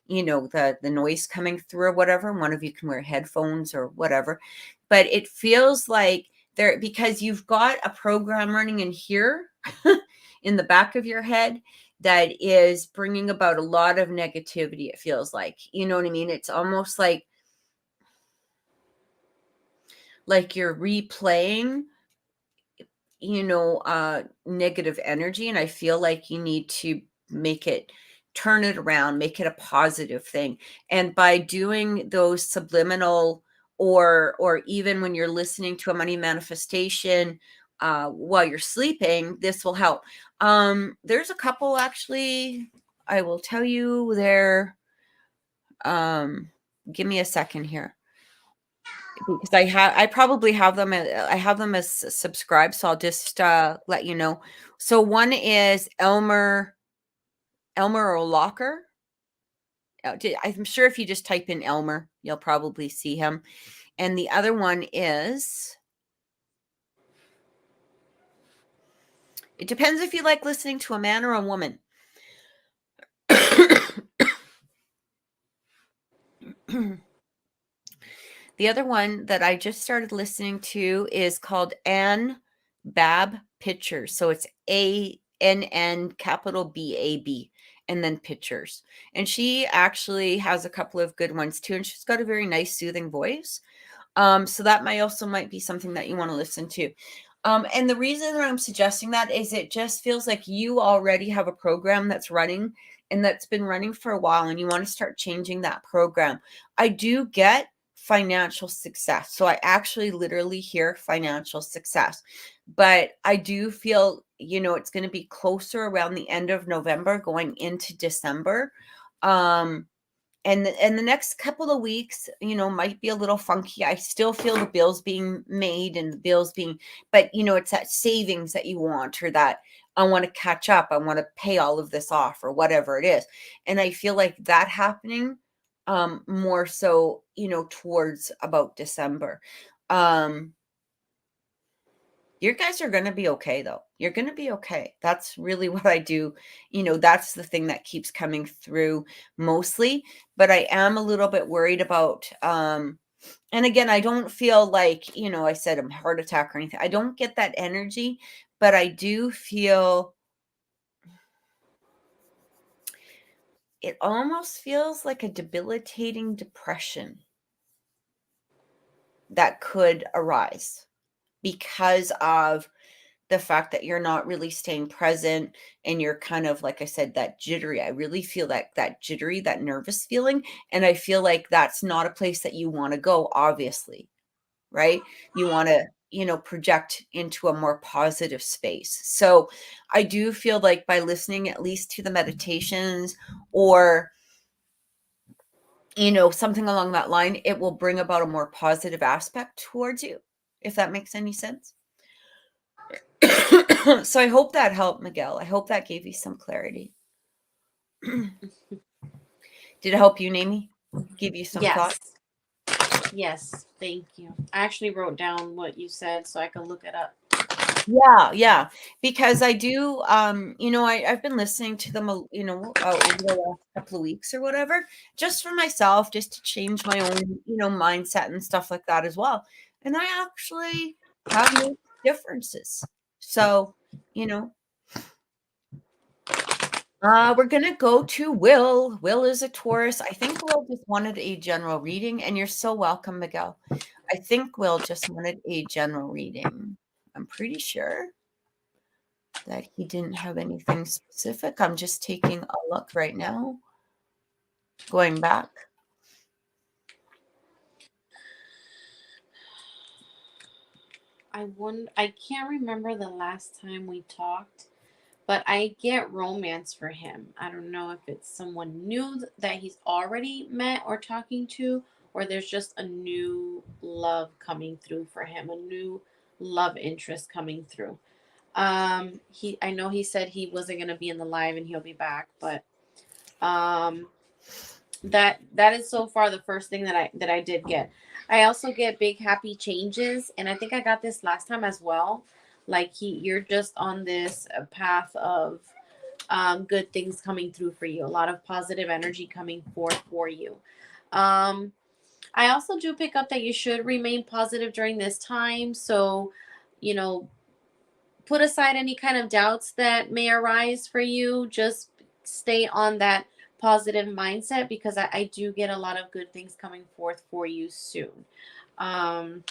the noise coming through or whatever, one of you can wear headphones or whatever. But it feels like because you've got a program running in here in the back of your head that is bringing about a lot of negativity. It feels like, you know what I mean? It's almost like you're replaying negative energy, and I feel like you need to turn it around, make it a positive thing. And by doing those subliminal, or even when you're listening to a money manifestation while you're sleeping, this will help. There's a couple, actually, I will tell you there. Give me a second here, because I probably have them. I have them as subscribed, so I'll just let you know. So one is Elmer O'Locker. I'm sure if you just type in Elmer, you'll probably see him. And the other one is, it depends if you like listening to a man or a woman. The other one that I just started listening to is called Ann Bab Pictures. So it's ANN capital BAB and then Pictures. And she actually has a couple of good ones too. And she's got a very nice, soothing voice. So that might be something that you want to listen to. And the reason that I'm suggesting that is it just feels like you already have a program that's running and that's been running for a while, and you want to start changing that program. I do get financial success. So I actually literally hear financial success, but I do feel, it's going to be closer around the end of November going into December. And the next couple of weeks, might be a little funky. I still feel the bills being made and the bills being, but it's that savings that you want, or that I want to catch up. I want to pay all of this off, or whatever it is. And I feel like that happening more so, towards about December. You guys are going to be okay, though. You're going to be okay. That's really what I do. That's the thing that keeps coming through mostly. But I am a little bit worried about, and again, I don't feel like, I said a heart attack or anything. I don't get that energy, but I do feel, it almost feels like a debilitating depression that could arise because of the fact that you're not really staying present, and you're kind of, like I said, that jittery. I really feel that jittery, that nervous feeling. And I feel like that's not a place that you want to go, obviously, right? You want to, project into a more positive space. So I do feel like by listening at least to the meditations, or something along that line, it will bring about a more positive aspect towards you, if that makes any sense. So I hope that helped, Miguel. I hope that gave you some clarity. Did it help you, Naimi? Give you some thought? Yes, thank you. I actually wrote down what you said so I can look it up. Yeah, because I do, I've been listening to them, over the last couple of weeks or whatever, just for myself, just to change my own, mindset and stuff like that as well. And I actually have made differences. So, we're gonna go to Will. Will is a Taurus. I think Will just wanted a general reading, and you're so welcome, Miguel. I think Will just wanted a general reading. I'm pretty sure that he didn't have anything specific. I'm just taking a look right now. Going back. I can't remember the last time we talked, but I get romance for him. I don't know if it's someone new that he's already met or talking to, or there's just a new love coming through for him, a new love interest coming through. I know he said he wasn't gonna be in the live and he'll be back, but That is so far the first thing that I did get. I also get big happy changes, and I think I got this last time as well. Like you're just on this path of good things coming through for you. A lot of positive energy coming forth for you. Um, I also do pick up that you should remain positive during this time. So, you know, put aside any kind of doubts that may arise for you. Just stay on that positive mindset, because I do get a lot of good things coming forth for you soon. Um,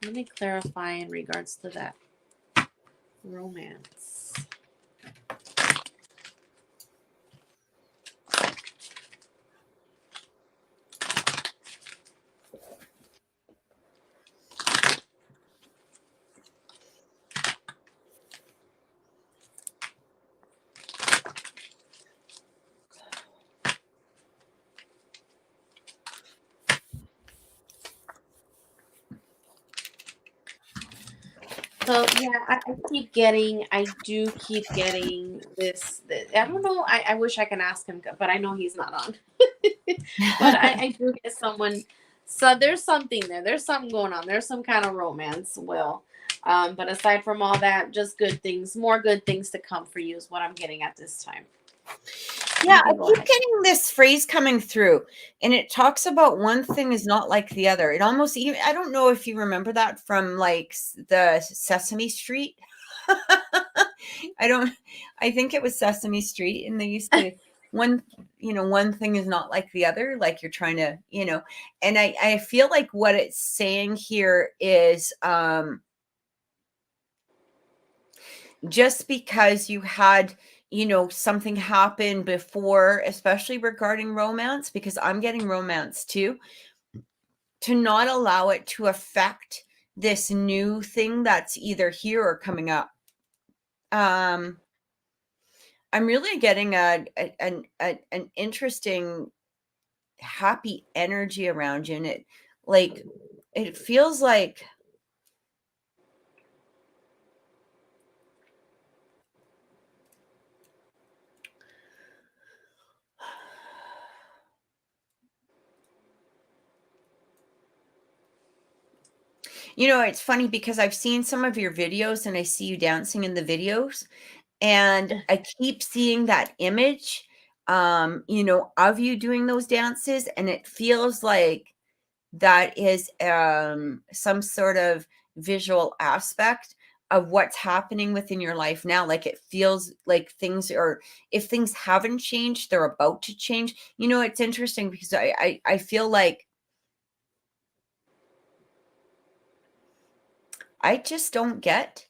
let me clarify in regards to that romance. So yeah, I do keep getting this. I don't know. I wish I can ask him, but I know he's not on. But I do get someone. So there's something there. There's something going on. There's some kind of romance, Will. But aside from all that, just good things, more good things to come for you is what I'm getting at this time. Yeah, I keep getting this phrase coming through, and it talks about one thing is not like the other. It almost even, I don't know if you remember that from like the Sesame Street. I think it was Sesame Street, and they used to one, one thing is not like the other, like you're trying to, and I feel like what it's saying here is just because you had something happen before, especially regarding romance, because I'm getting romance too, to not allow it to affect this new thing that's either here or coming up. I'm really getting an interesting happy energy around you, and it feels like it's funny because I've seen some of your videos and I see you dancing in the videos, and I keep seeing that image, of you doing those dances, and it feels like that is some sort of visual aspect of what's happening within your life now. Like it feels like things are, if things haven't changed, they're about to change. It's interesting because I feel like I just don't get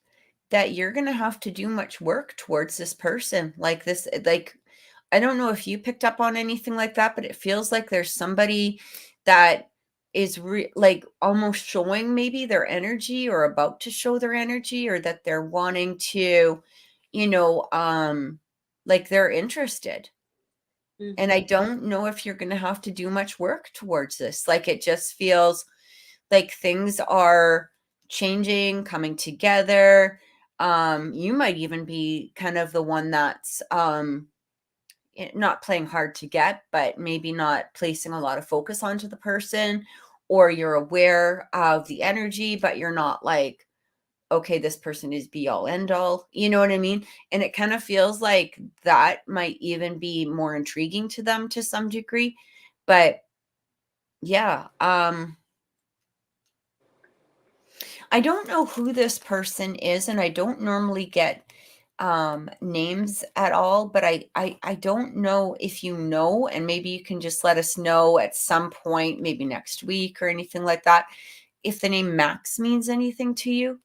that you're going to have to do much work towards this person like this. Like, I don't know if you picked up on anything like that, but it feels like there's somebody that is like almost showing maybe their energy or about to show their energy, or that they're wanting to, like they're interested. And I don't know if you're going to have to do much work towards this. Like, it just feels like things are changing, coming together. You might even be kind of the one that's not playing hard to get, but maybe not placing a lot of focus onto the person, or you're aware of the energy, but you're not like, okay, this person is be all end all. You know what I mean? And it kind of feels like that might even be more intriguing to them to some degree. But yeah, I don't know who this person is, and I don't normally get names at all, but I don't know if you know, and maybe you can just let us know at some point, maybe next week or anything like that, if the name Max means anything to you.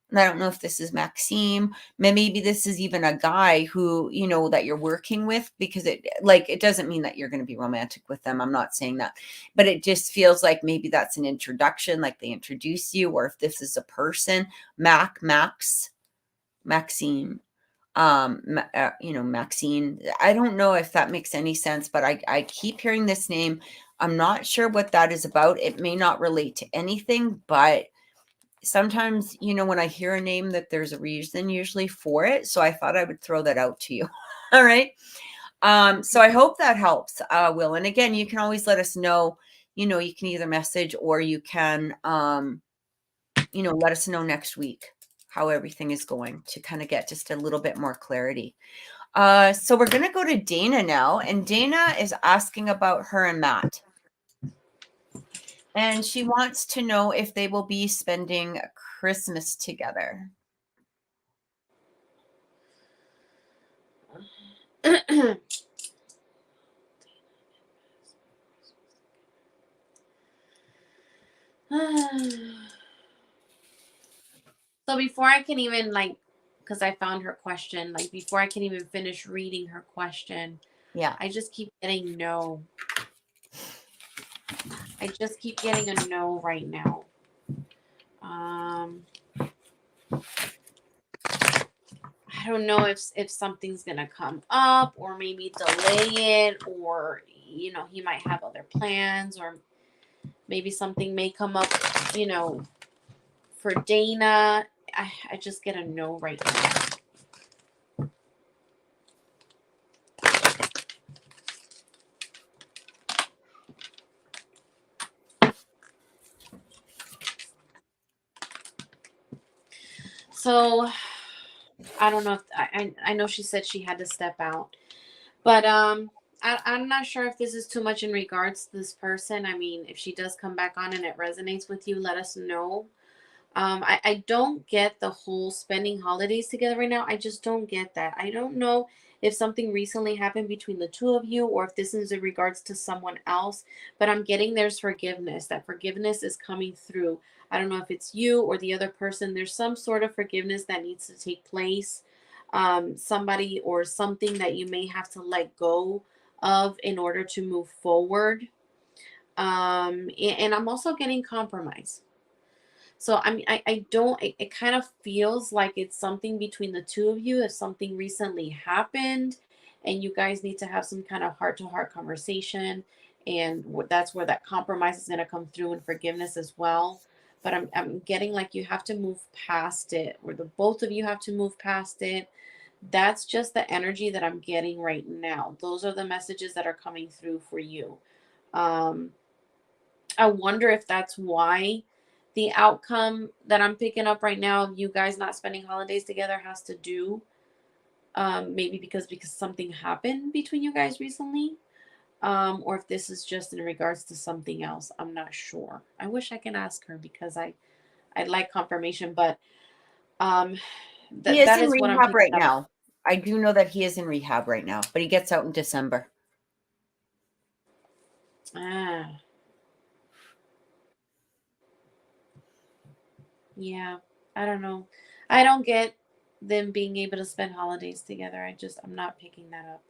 And I don't know if this is Maxime. Maybe this is even a guy who, that you're working with, because it doesn't mean that you're going to be romantic with them. I'm not saying that, but it just feels like maybe that's an introduction, like they introduce you, or if this is a person, Maxime, Maxine. I don't know if that makes any sense, but I keep hearing this name. I'm not sure what that is about. It may not relate to anything, but sometimes, you know, when I hear a name that there's a reason usually for it. So I thought I would throw that out to you. All right. So I hope that helps, Will. And again, you can always let us know, you know, you can either message or you can, you know, let us know next week how everything is going to kind of get just a little bit more clarity. So we're going to go to Dana now, and Dana is asking about her and Matt. And she wants to know if they will be spending Christmas together. So before I can even, like, because I found her question, like before I can even finish reading her question, Yeah. I just keep getting no. I just keep getting a no right now. I don't know if something's gonna come up, or maybe delay it, or you know, he might have other plans, or maybe something may come up, you know, for Dana. I just get a no right now. So I don't know if I know she said she had to step out, but I'm not sure if this is too much in regards to this person. I mean, if she does come back on and it resonates with you, let us know. I don't get the whole spending holidays together right now. I just don't get that. I don't know if something recently happened between the two of you, or if this is in regards to someone else, but I'm getting there's forgiveness. That forgiveness is coming through. I don't know if it's you or the other person. There's some sort of forgiveness that needs to take place. Somebody or something that you may have to let go of in order to move forward. And I'm also getting compromise. So I mean, I don't. It kind of feels like it's something between the two of you. If something recently happened, and you guys need to have some kind of heart-to-heart conversation, and that's where that compromise is going to come through, and forgiveness as well. But I'm getting like you have to move past it, or the both of you have to move past it. That's just the energy that I'm getting right now. Those are the messages that are coming through for you. Um, I wonder if that's why the outcome that I'm picking up right now of you guys not spending holidays together has to do maybe because something happened between you guys recently, or if this is just in regards to something else. I'm not sure. I wish I can ask her because I'd like confirmation, but um He that is that in is what I'm rehab picking right up. now. I do know that he is in rehab right now, but he gets out in December. Ah, yeah. I don't know. I don't get them being able to spend holidays together. I'm not picking that up.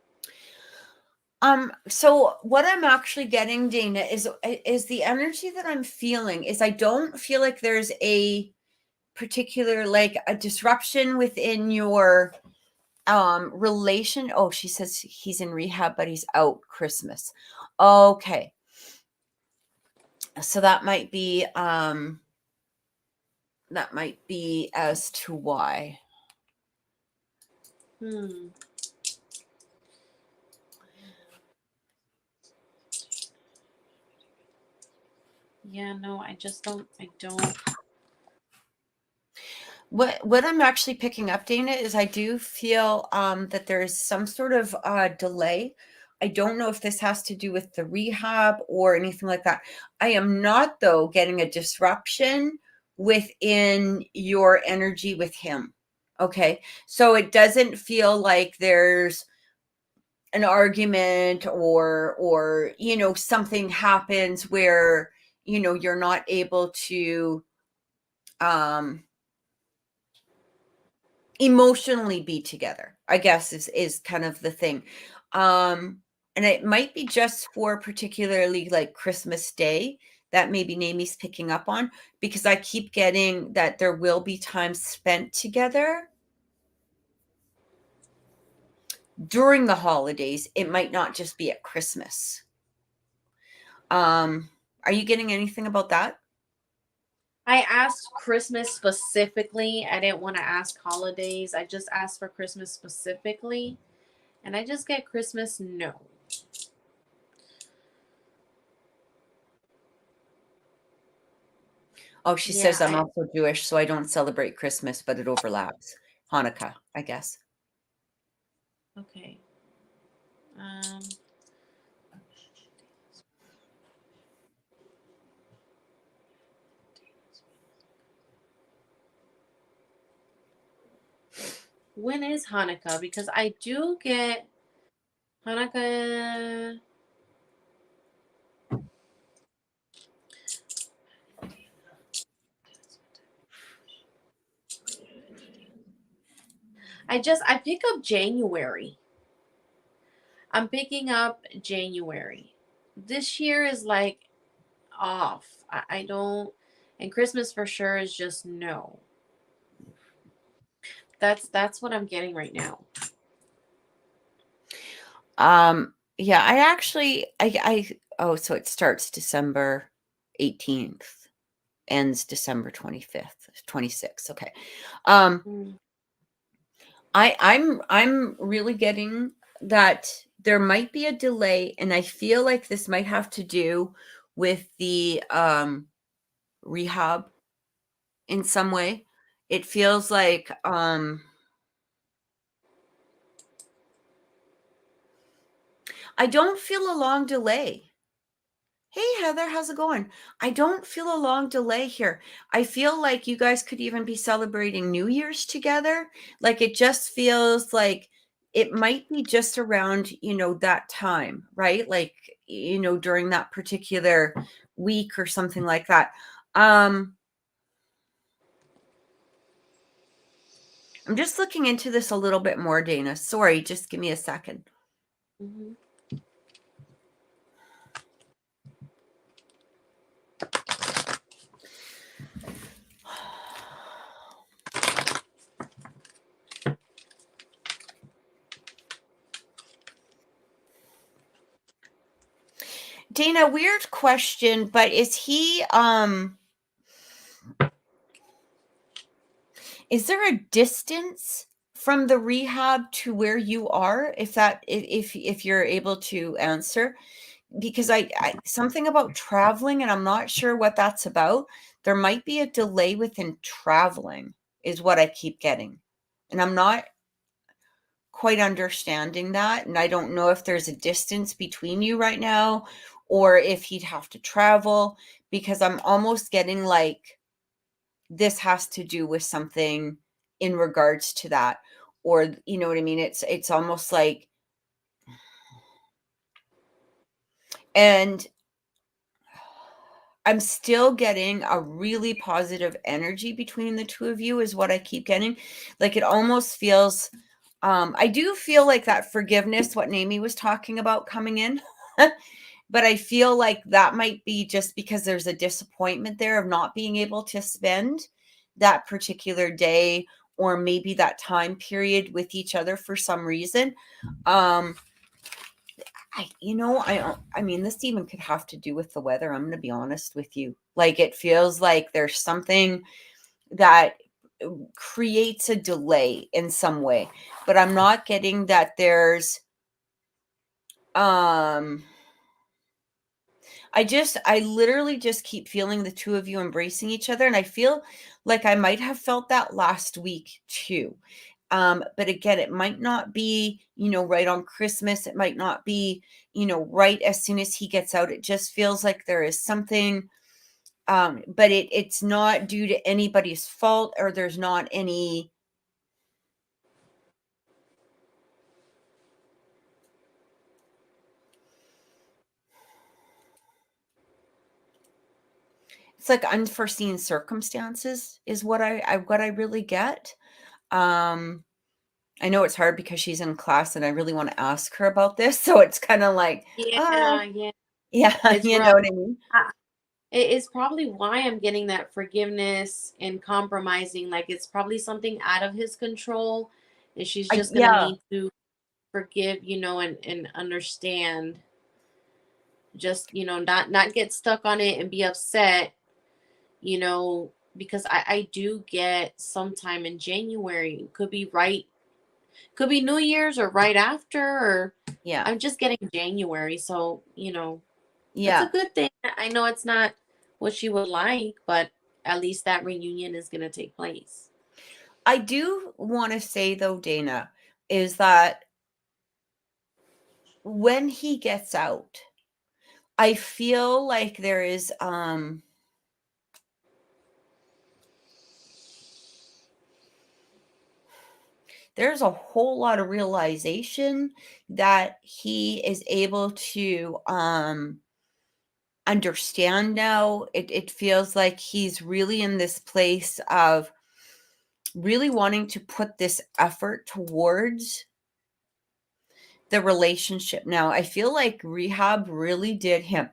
So what I'm actually getting, Dana, is the energy that I'm feeling is I don't feel like there's a particular, like a disruption within your relation. Oh, she says he's in rehab, but he's out Christmas. Okay. So that might be as to why. Hmm. Yeah, no, I don't. What I'm actually picking up, Dana, is I do feel that there is some sort of delay. I don't know if this has to do with the rehab or anything like that. I am not, though, getting a disruption within your energy with him. Okay. So it doesn't feel like there's an argument or you know, something happens where, you know, you're not able to um emotionally be together, I guess is kind of the thing. And it might be just for particularly like Christmas Day that maybe Naimi's picking up on, because I keep getting that there will be time spent together during the holidays. It might not just be at Christmas. Are you getting anything about that? I asked Christmas specifically. I didn't want to ask holidays. I just asked for Christmas specifically. And I just get Christmas no. Oh, she Yeah, says I'm also Jewish, so I don't celebrate Christmas, but it overlaps. Hanukkah, I guess. okay. Um when is Hanukkah? Because I do get Hanukkah. I pick up January. I'm picking up January. This year is like off. I don't, and Christmas for sure is just no. That's what I'm getting right now. Yeah, I actually I oh, so it starts December 18th, ends December 25th, 26th. Okay. Um Mm. I'm really getting that there might be a delay, and I feel like this might have to do with the rehab in some way. It feels like I don't feel a long delay. Hey Heather, how's it going? I don't feel a long delay here. I feel like you guys could even be celebrating New Year's together. Like it just feels like it might be just around, that time, right? Like, during that particular week or something like that. I'm just looking into this a little bit more, Dana. Sorry, just give me a second. Mm-hmm. Dana, weird question, but is there a distance from the rehab to where you are, if you're able to answer? Because I something about traveling, and I'm not sure what that's about. There might be a delay within traveling is what I keep getting, and I'm not quite understanding that, and I don't know if there's a distance between you right now or if he'd have to travel, because I'm almost getting like this has to do with something in regards to that, or you know what I mean. It's almost like, and I'm still getting a really positive energy between the two of you is what I keep getting. Like it almost feels I do feel like that forgiveness, what Naimi was talking about coming in. But I feel like that might be just because there's a disappointment there of not being able to spend that particular day or maybe that time period with each other for some reason. I mean, this even could have to do with the weather. I'm going to be honest with you. Like, it feels like there's something that creates a delay in some way, but I'm not getting that there's, I literally just keep feeling the two of you embracing each other. And I feel like I might have felt that last week too. But again, it might not be, right on Christmas. It might not be, right as soon as he gets out. It just feels like there is something, but it's not due to anybody's fault, or there's not any. It's like unforeseen circumstances is what I really get. Um, I know it's hard because she's in class and I really want to ask her about this. So it's kind of like, Yeah, yeah. yeah, It's you know rough. what I mean? It is probably why I'm getting that forgiveness and compromising. Like it's probably something out of his control, and she's just gonna Yeah. need to forgive, and understand. Just not get stuck on it and be upset, you know, because I do get sometime in January, could be New Year's or right after, or Yeah. I'm just getting January. So, you know, it's a Yeah. good thing. I know it's not what she would like, but at least that reunion is going to take place. I do want to say though, Dana, is that when he gets out, I feel like there's a whole lot of realization that he is able to understand now. It feels like he's really in this place of really wanting to put this effort towards the relationship. Now, I feel like rehab really did him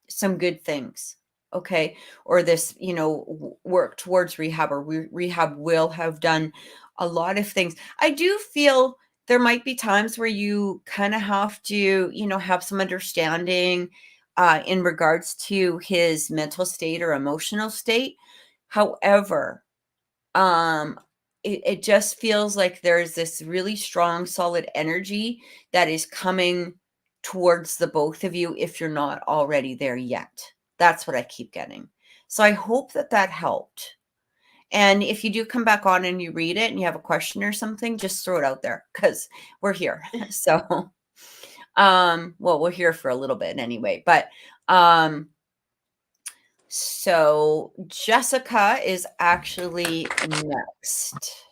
some good things. Okay. Or this, work towards rehab, or rehab will have done a lot of things. I do feel there might be times where you kind of have to, have some understanding in regards to his mental state or emotional state. However, um, it just feels like there's this really strong, solid energy that is coming towards the both of you if you're not already there yet. That's what I keep getting. So I hope that that helped. And if you do come back on and you read it and you have a question or something, just throw it out there because we're here. So, well, we're here for a little bit anyway, but, so Jessica is actually next.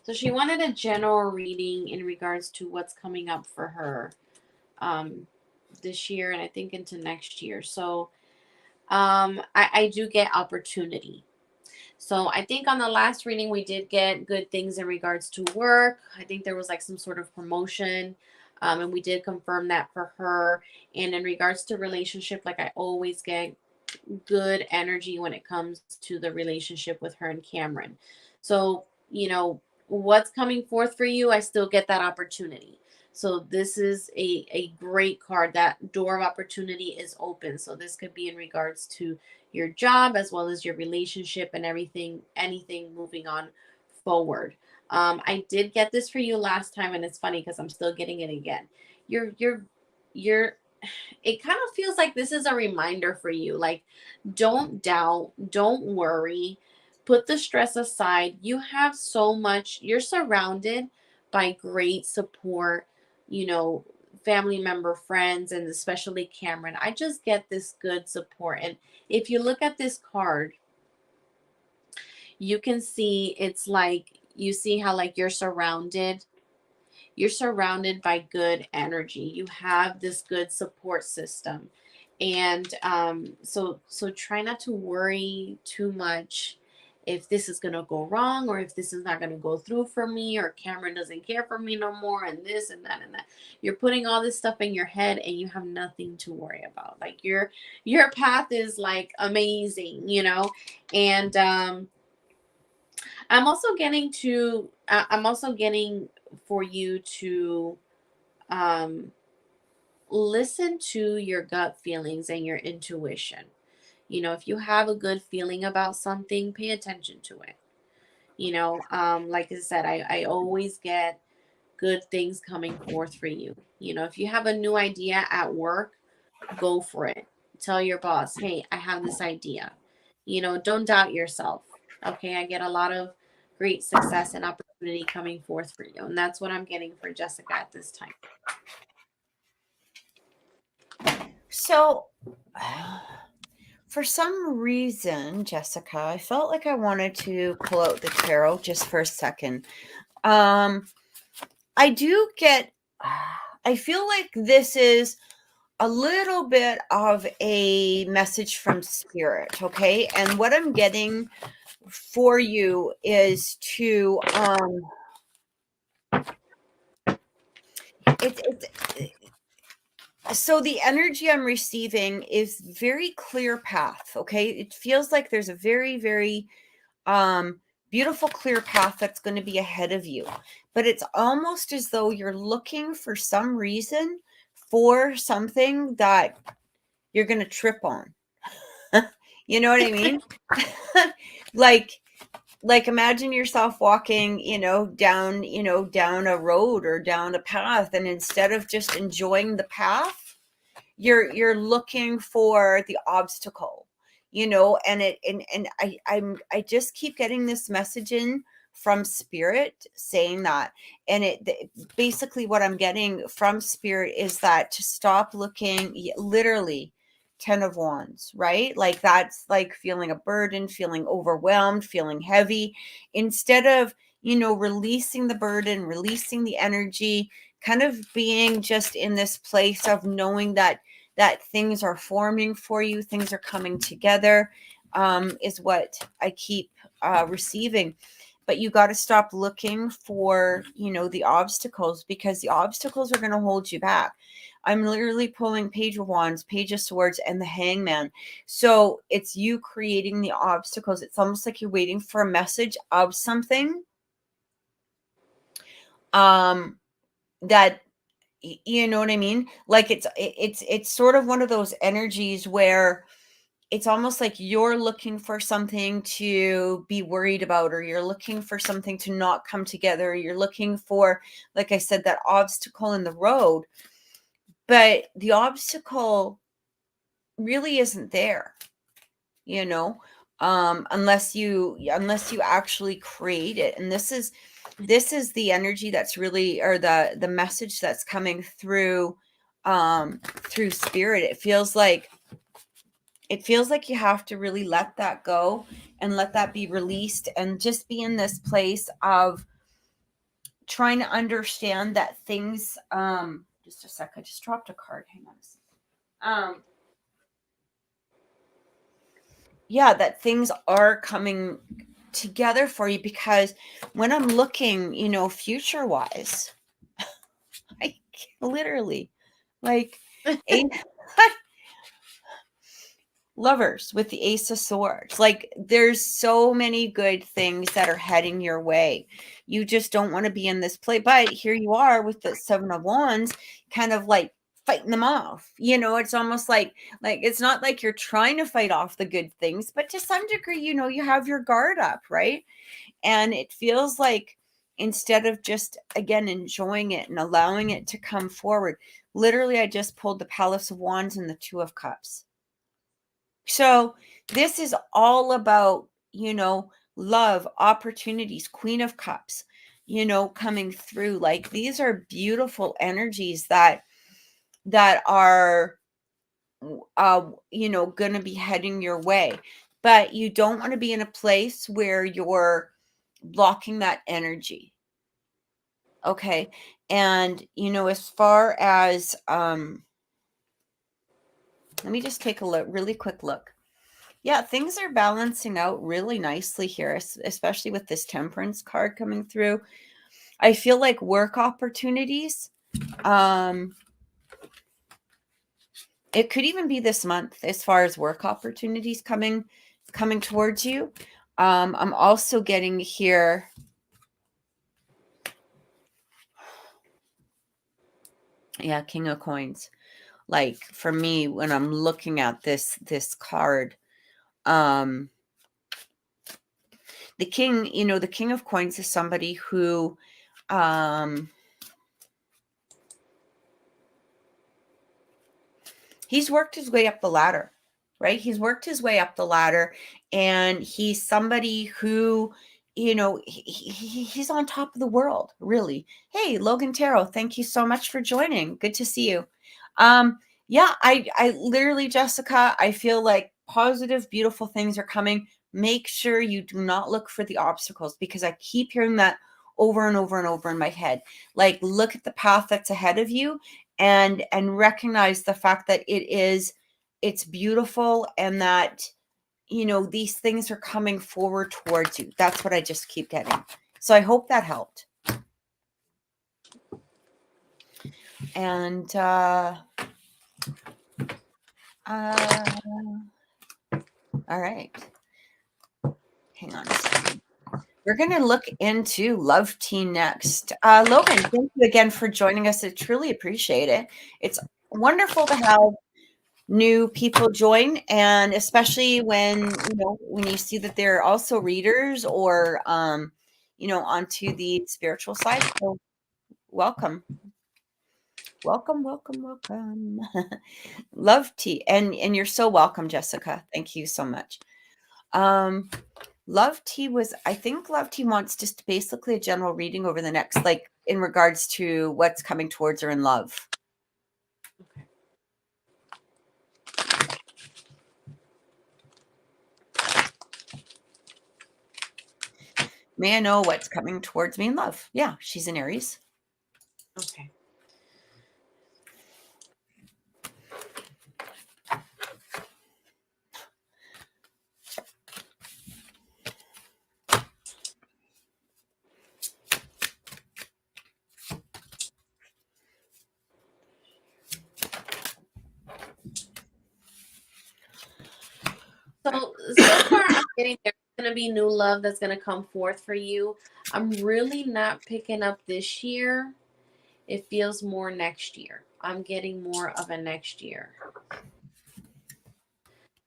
So she wanted a general reading in regards to what's coming up for her this year, and I think into next year. So I do get opportunity. So I think on the last reading we did get good things in regards to work. I think there was like some sort of promotion. And we did confirm that for her. And in regards to relationship, like I always get good energy when it comes to the relationship with her and Cameron. So, what's coming forth for you, I still get that opportunity. So this is a great card. That door of opportunity is open. So this could be in regards to your job as well as your relationship and anything moving on forward. I did get this for you last time, and it's funny because I'm still getting it again. You're it kind of feels like this is a reminder for you. Like, don't doubt, don't worry, put the stress aside. You have so much, you're surrounded by great support, family member, friends, and especially Cameron. I just get this good support. And if you look at this card, you can see it's like, you see how like you're surrounded by good energy. You have this good support system. And so try not to worry too much if this is going to go wrong, or if this is not going to go through for me, or Cameron doesn't care for me no more, and this and that and that. You're putting all this stuff in your head and you have nothing to worry about. Like your path is like amazing, And I'm also getting for you to listen to your gut feelings and your intuition. If you have a good feeling about something, pay attention to it. Like I said, I always get good things coming forth for you. If you have a new idea at work, go for it. Tell your boss, hey, I have this idea. Don't doubt yourself. Okay, I get a lot of great success and opportunity coming forth for you. And that's what I'm getting for Jessica at this time. So, for some reason, Jessica, I felt like I wanted to pull out the tarot just for a second. I do get, I feel like this is a little bit of a message from spirit, okay? And what I'm getting for you is to it's so the energy I'm receiving is very clear path. Okay, it feels like there's a very, very beautiful clear path that's going to be ahead of you, but it's almost as though you're looking for some reason for something that you're going to trip on. You know what I mean? like imagine yourself walking, down a road or down a path, and instead of just enjoying the path, you're looking for the obstacle, and I just keep getting this message in from spirit saying that. And basically what I'm getting from spirit is that to stop looking, literally 10 of wands, right? Like that's like feeling a burden, feeling overwhelmed, feeling heavy, instead of releasing the burden, releasing the energy, kind of being just in this place of knowing that things are forming for you, things are coming together, is what I keep receiving. But you got to stop looking for, the obstacles, because the obstacles are going to hold you back. I'm literally pulling Page of Wands, Page of Swords, and the Hangman. So it's you creating the obstacles. It's almost like you're waiting for a message of something that, you know what I mean? Like it's sort of one of those energies where it's almost like you're looking for something to be worried about, or you're looking for something to not come together. You're looking for, like I said, that obstacle in the road, but the obstacle really isn't there, unless you actually create it. And this is the energy that's really, or the message that's coming through spirit. It feels like you have to really let that go and let that be released, and just be in this place of trying to understand that things, just a sec, I just dropped a card, hang on a second. Yeah, that things are coming together for you, because when I'm looking, future wise, I literally, like, Lovers with the Ace of Swords. Like, there's so many good things that are heading your way. You just don't want to be in this play. But here you are with the Seven of Wands, kind of like fighting them off. It's almost like it's not like you're trying to fight off the good things, but to some degree, you have your guard up, right? And it feels like, instead of just, again, enjoying it and allowing it to come forward, literally, I just pulled the Palace of Wands and the Two of Cups. So this is all about, love, opportunities, Queen of Cups, coming through. Like, these are beautiful energies that are, going to be heading your way. But you don't want to be in a place where you're blocking that energy. Okay. And, as far as, let me just take a look, really quick look. Yeah, things are balancing out really nicely here, especially with this Temperance card coming through. I feel like work opportunities, it could even be this month as far as work opportunities coming towards you. I'm also getting here, yeah, King of Coins. Like, for me, when I'm looking at this card, the king, the King of Coins is somebody who, he's worked his way up the ladder, right? He's worked his way up the ladder, and he's somebody who, he's on top of the world, really. Hey, Logan Tarot, thank you so much for joining. Good to see you. Yeah, I literally, Jessica, I feel like positive, beautiful things are coming. Make sure you do not look for the obstacles, because I keep hearing that over and over and over in my head. Like, look at the path that's ahead of you, and recognize the fact that it's beautiful, and that these things are coming forward towards you. That's what I just keep getting. So I hope that helped. And all right. Hang on a second. We're going to look into Love Tea next. Logan, thank you again for joining us. I truly appreciate it. It's wonderful to have new people join, and especially when you see that they're also readers or onto the spiritual side. So welcome. Love Tea, and you're so welcome, Jessica. Thank you so much. Love Tea I think Love Tea wants just basically a general reading over the next, like, in regards to what's coming towards her in love. Okay. May I know what's coming towards me in love? Yeah, she's an Aries. Okay. So far, I'm getting there's going to be new love that's going to come forth for you. I'm really not picking up this year. It feels more next year. I'm getting more of a next year.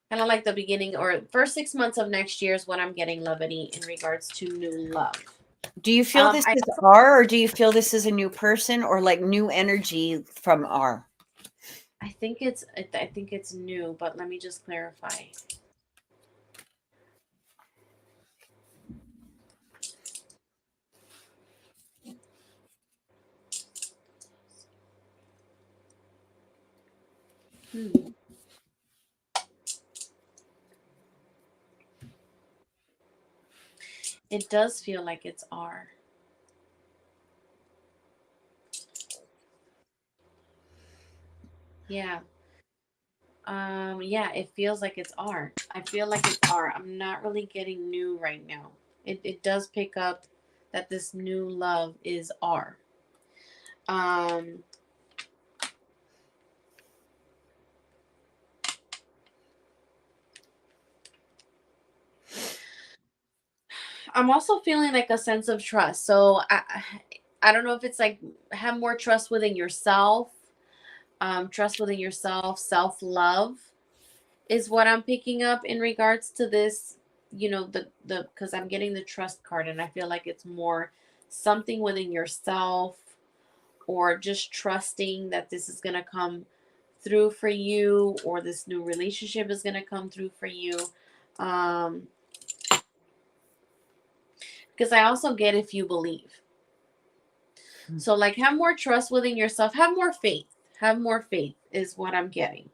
Kind of like the beginning or first 6 months of next year is when I'm getting Levity in regards to new love. Do you feel this is R, or do you feel this is a new person, or like new energy from R? I think it's new, but let me just clarify. It does feel like it's R. Yeah. Yeah, it feels like it's R. I feel like it's R. I'm not really getting new right now. It does pick up that this new love is R. I'm also feeling like a sense of trust. So I don't know if it's like have more trust within yourself. Trust within yourself, self-love is what I'm picking up in regards to this, the because I'm getting the trust card, and I feel like it's more something within yourself, or just trusting that this is going to come through for you, or this new relationship is going to come through for you. Because I also get if you believe. So like have more trust within yourself, have more faith. Have more faith is what I'm getting.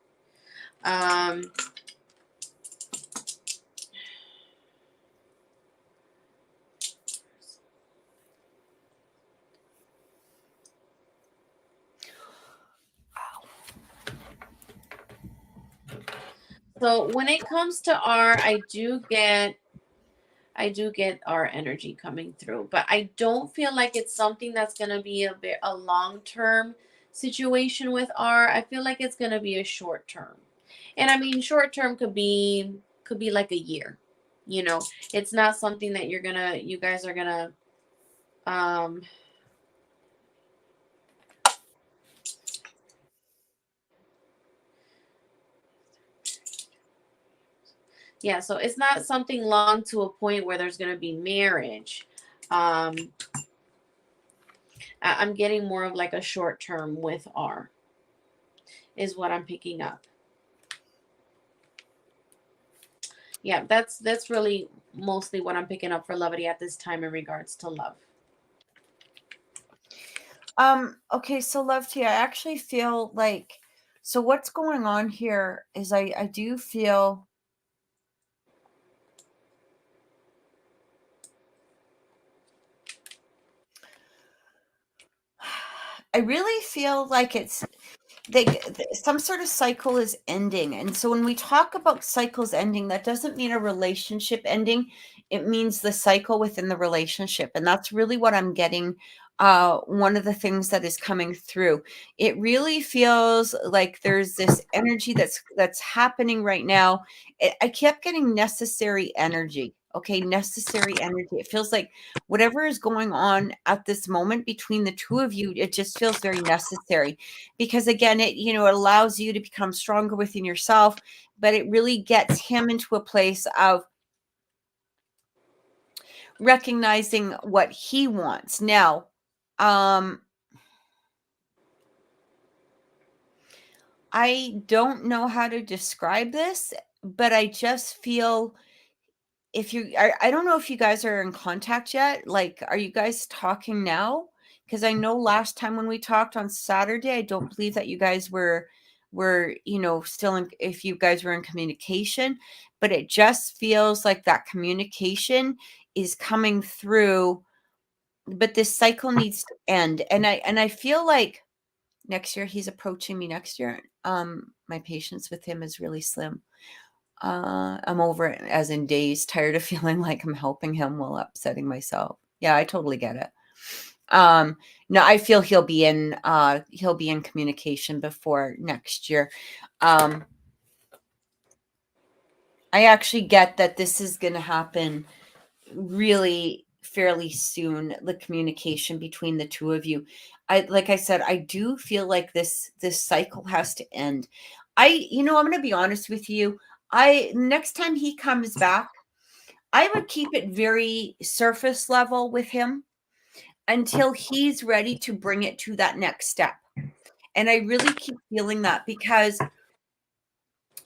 So when it comes to R, I do get our energy coming through, but I don't feel like it's something that's going to be a long-term situation with R. I feel like it's going to be a short term. And I mean, short term could be like a year. It's not something that you guys are going to yeah, so it's not something long to a point where there's going to be marriage. I'm getting more of like a short term with R is what I'm picking up. Yeah, that's really mostly what I'm picking up for Levity at this time in regards to love. Okay, so Love Tea, I actually feel like, so what's going on here is I do feel I really feel like some sort of cycle is ending. And so when we talk about cycles ending, that doesn't mean a relationship ending. It means the cycle within the relationship. And that's really what I'm getting. One of the things that is coming through, it really feels like there's this energy that's happening right now. I kept getting necessary energy. Okay, necessary energy. It feels like whatever is going on at this moment between the two of you, it just feels very necessary, because again, it it allows you to become stronger within yourself, but it really gets him into a place of recognizing what he wants. Now, I don't know how to describe this, but I just feel, if you I don't know if you guys are in contact yet. Like, are you guys talking now? Because I know last time when we talked on Saturday, I don't believe that you guys were still in, if you guys were in communication, but it just feels like that communication is coming through, but this cycle needs to end. And I feel like next year, he's approaching me next year. My patience with him is really slim. I'm over it, as in days, tired of feeling like I'm helping him while upsetting myself. Yeah, I totally get it. No, I feel he'll be in communication before next year. I actually get that this is going to happen really fairly soon, the communication between the two of you. Like I said, I do feel like this cycle has to end. I'm going to be honest with you. I Next time he comes back, I would keep it very surface level with him until he's ready to bring it to that next step. And I really keep feeling that, because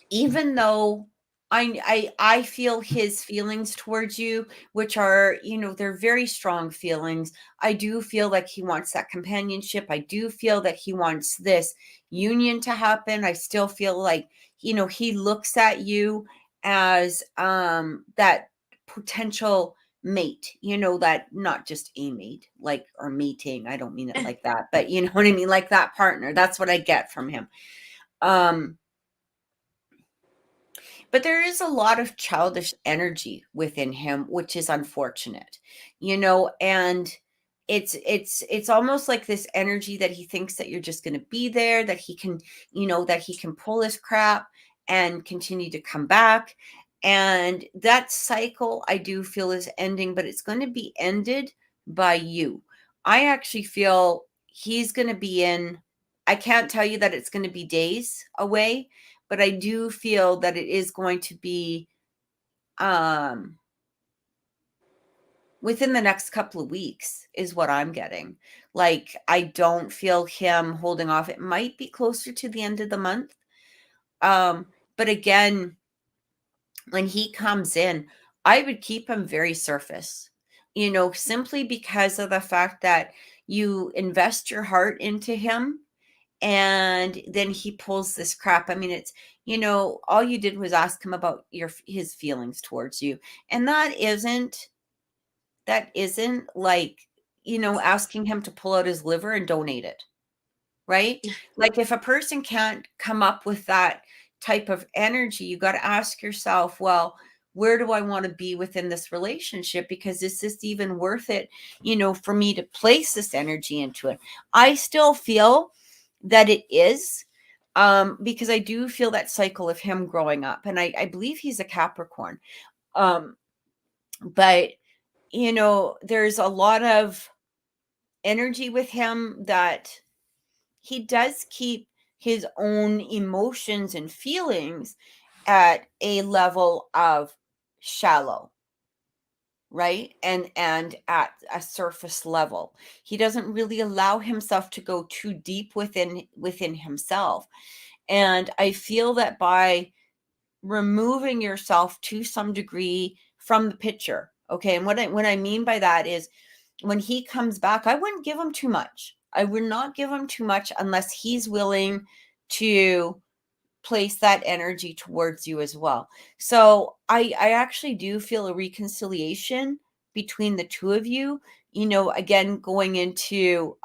even though I feel his feelings towards you, which are, they're very strong feelings. I do feel like he wants that companionship. I do feel that he wants this union to happen. I still feel like, he looks at you as that potential mate, that not just a mate, like, or mating. I don't mean it like that, but you know what I mean? Like that partner. That's what I get from him. But there is a lot of childish energy within him, which is unfortunate, and it's almost like this energy that he thinks that you're just going to be there, that he can pull his crap and continue to come back. And that cycle, I do feel, is ending, but it's going to be ended by you. I actually feel he's going to be in, I can't tell you that it's going to be days away, but I do feel that it is going to be within the next couple of weeks, is what I'm getting. Like, I don't feel him holding off. It might be closer to the end of the month. But again, when he comes in, I would keep him very surface, simply because of the fact that you invest your heart into him, and then he pulls this crap. I mean, it's, all you did was ask him about his feelings towards you. And that isn't like, asking him to pull out his liver and donate it, right? Like, if a person can't come up with that type of energy, you got to ask yourself, well, where do I want to be within this relationship? Because is this even worth it, for me to place this energy into it? I still feel that it is, because I do feel that cycle of him growing up, and I believe he's a Capricorn. But there's a lot of energy with him that he does keep his own emotions and feelings at a level of shallow, right? And at a surface level. He doesn't really allow himself to go too deep within himself. And I feel that by removing yourself to some degree from the picture, okay? And what I mean by that is, when he comes back, I wouldn't give him too much. I would not give him too much unless he's willing to place that energy towards you as well. So I actually do feel a reconciliation between the two of you, again, going into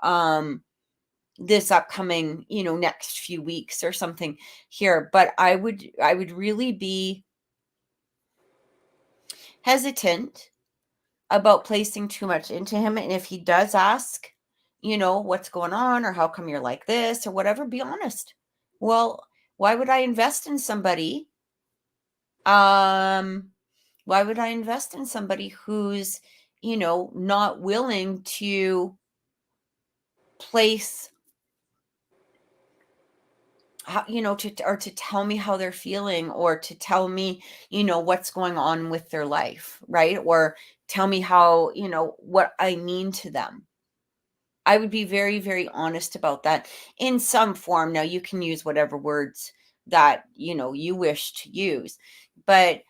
this upcoming, next few weeks or something here. But I would really be hesitant about placing too much into him. And if he does ask, what's going on, or how come you're like this, or whatever, be honest. Well, why would I invest in somebody? Why would I invest in somebody who's, not willing to place how, to tell me how they're feeling, or to tell me, what's going on with their life, right? Or tell me how, what I mean to them. I would be very, very honest about that in some form. Now, you can use whatever words that, you wish to use. But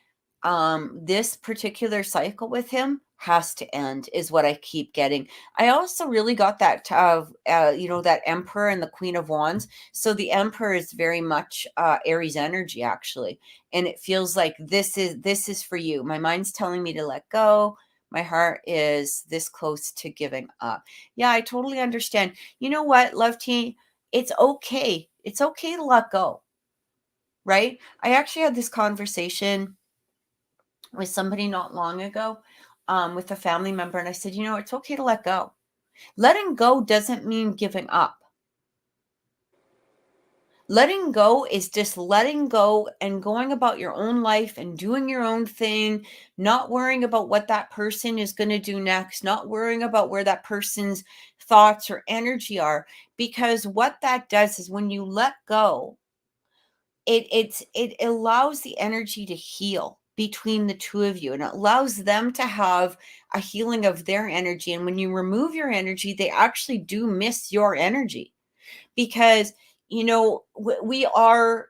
this particular cycle with him has to end, is what I keep getting. I also really got that, that Emperor and the Queen of Wands. So the Emperor is very much Aries energy, actually. And it feels like this is for you. My mind's telling me to let go. My heart is this close to giving up. Yeah, I totally understand. You know what, Love Team? It's okay. It's okay to let go, right? I actually had this conversation with somebody not long ago, with a family member. And I said, it's okay to let go. Letting go doesn't mean giving up. Letting go is just letting go and going about your own life and doing your own thing, not worrying about what that person is going to do next, not worrying about where that person's thoughts or energy are. Because what that does is, when you let go, it allows the energy to heal between the two of you, and it allows them to have a healing of their energy. And when you remove your energy, they actually do miss your energy, because we are,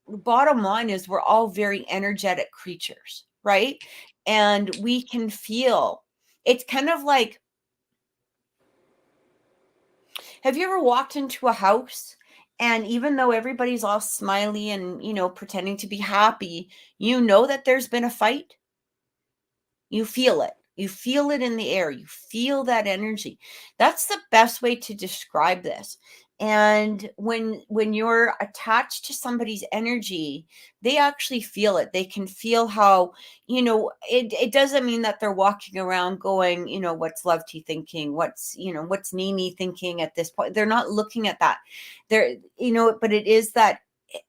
bottom line is, we're all very energetic creatures, right? And we can feel, it's kind of like, have you ever walked into a house, and even though everybody's all smiley and, pretending to be happy, that there's been a fight? You feel it. You feel it in the air. You feel that energy. That's the best way to describe this. And when you're attached to somebody's energy, they actually feel it. They can feel how, it doesn't mean that they're walking around going, what's Love Tea thinking? What's Naimi thinking at this point? They're not looking at that. They're, but it is that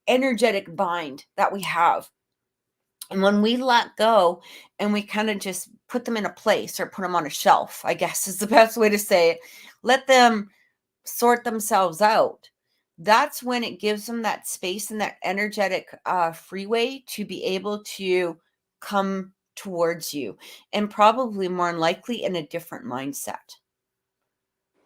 energetic bind that we have. And when we let go and we kind of just put them in a place, or put them on a shelf, I guess is the best way to say it, let them sort themselves out. That's when it gives them that space and that energetic freeway to be able to come towards you, and probably more than likely in a different mindset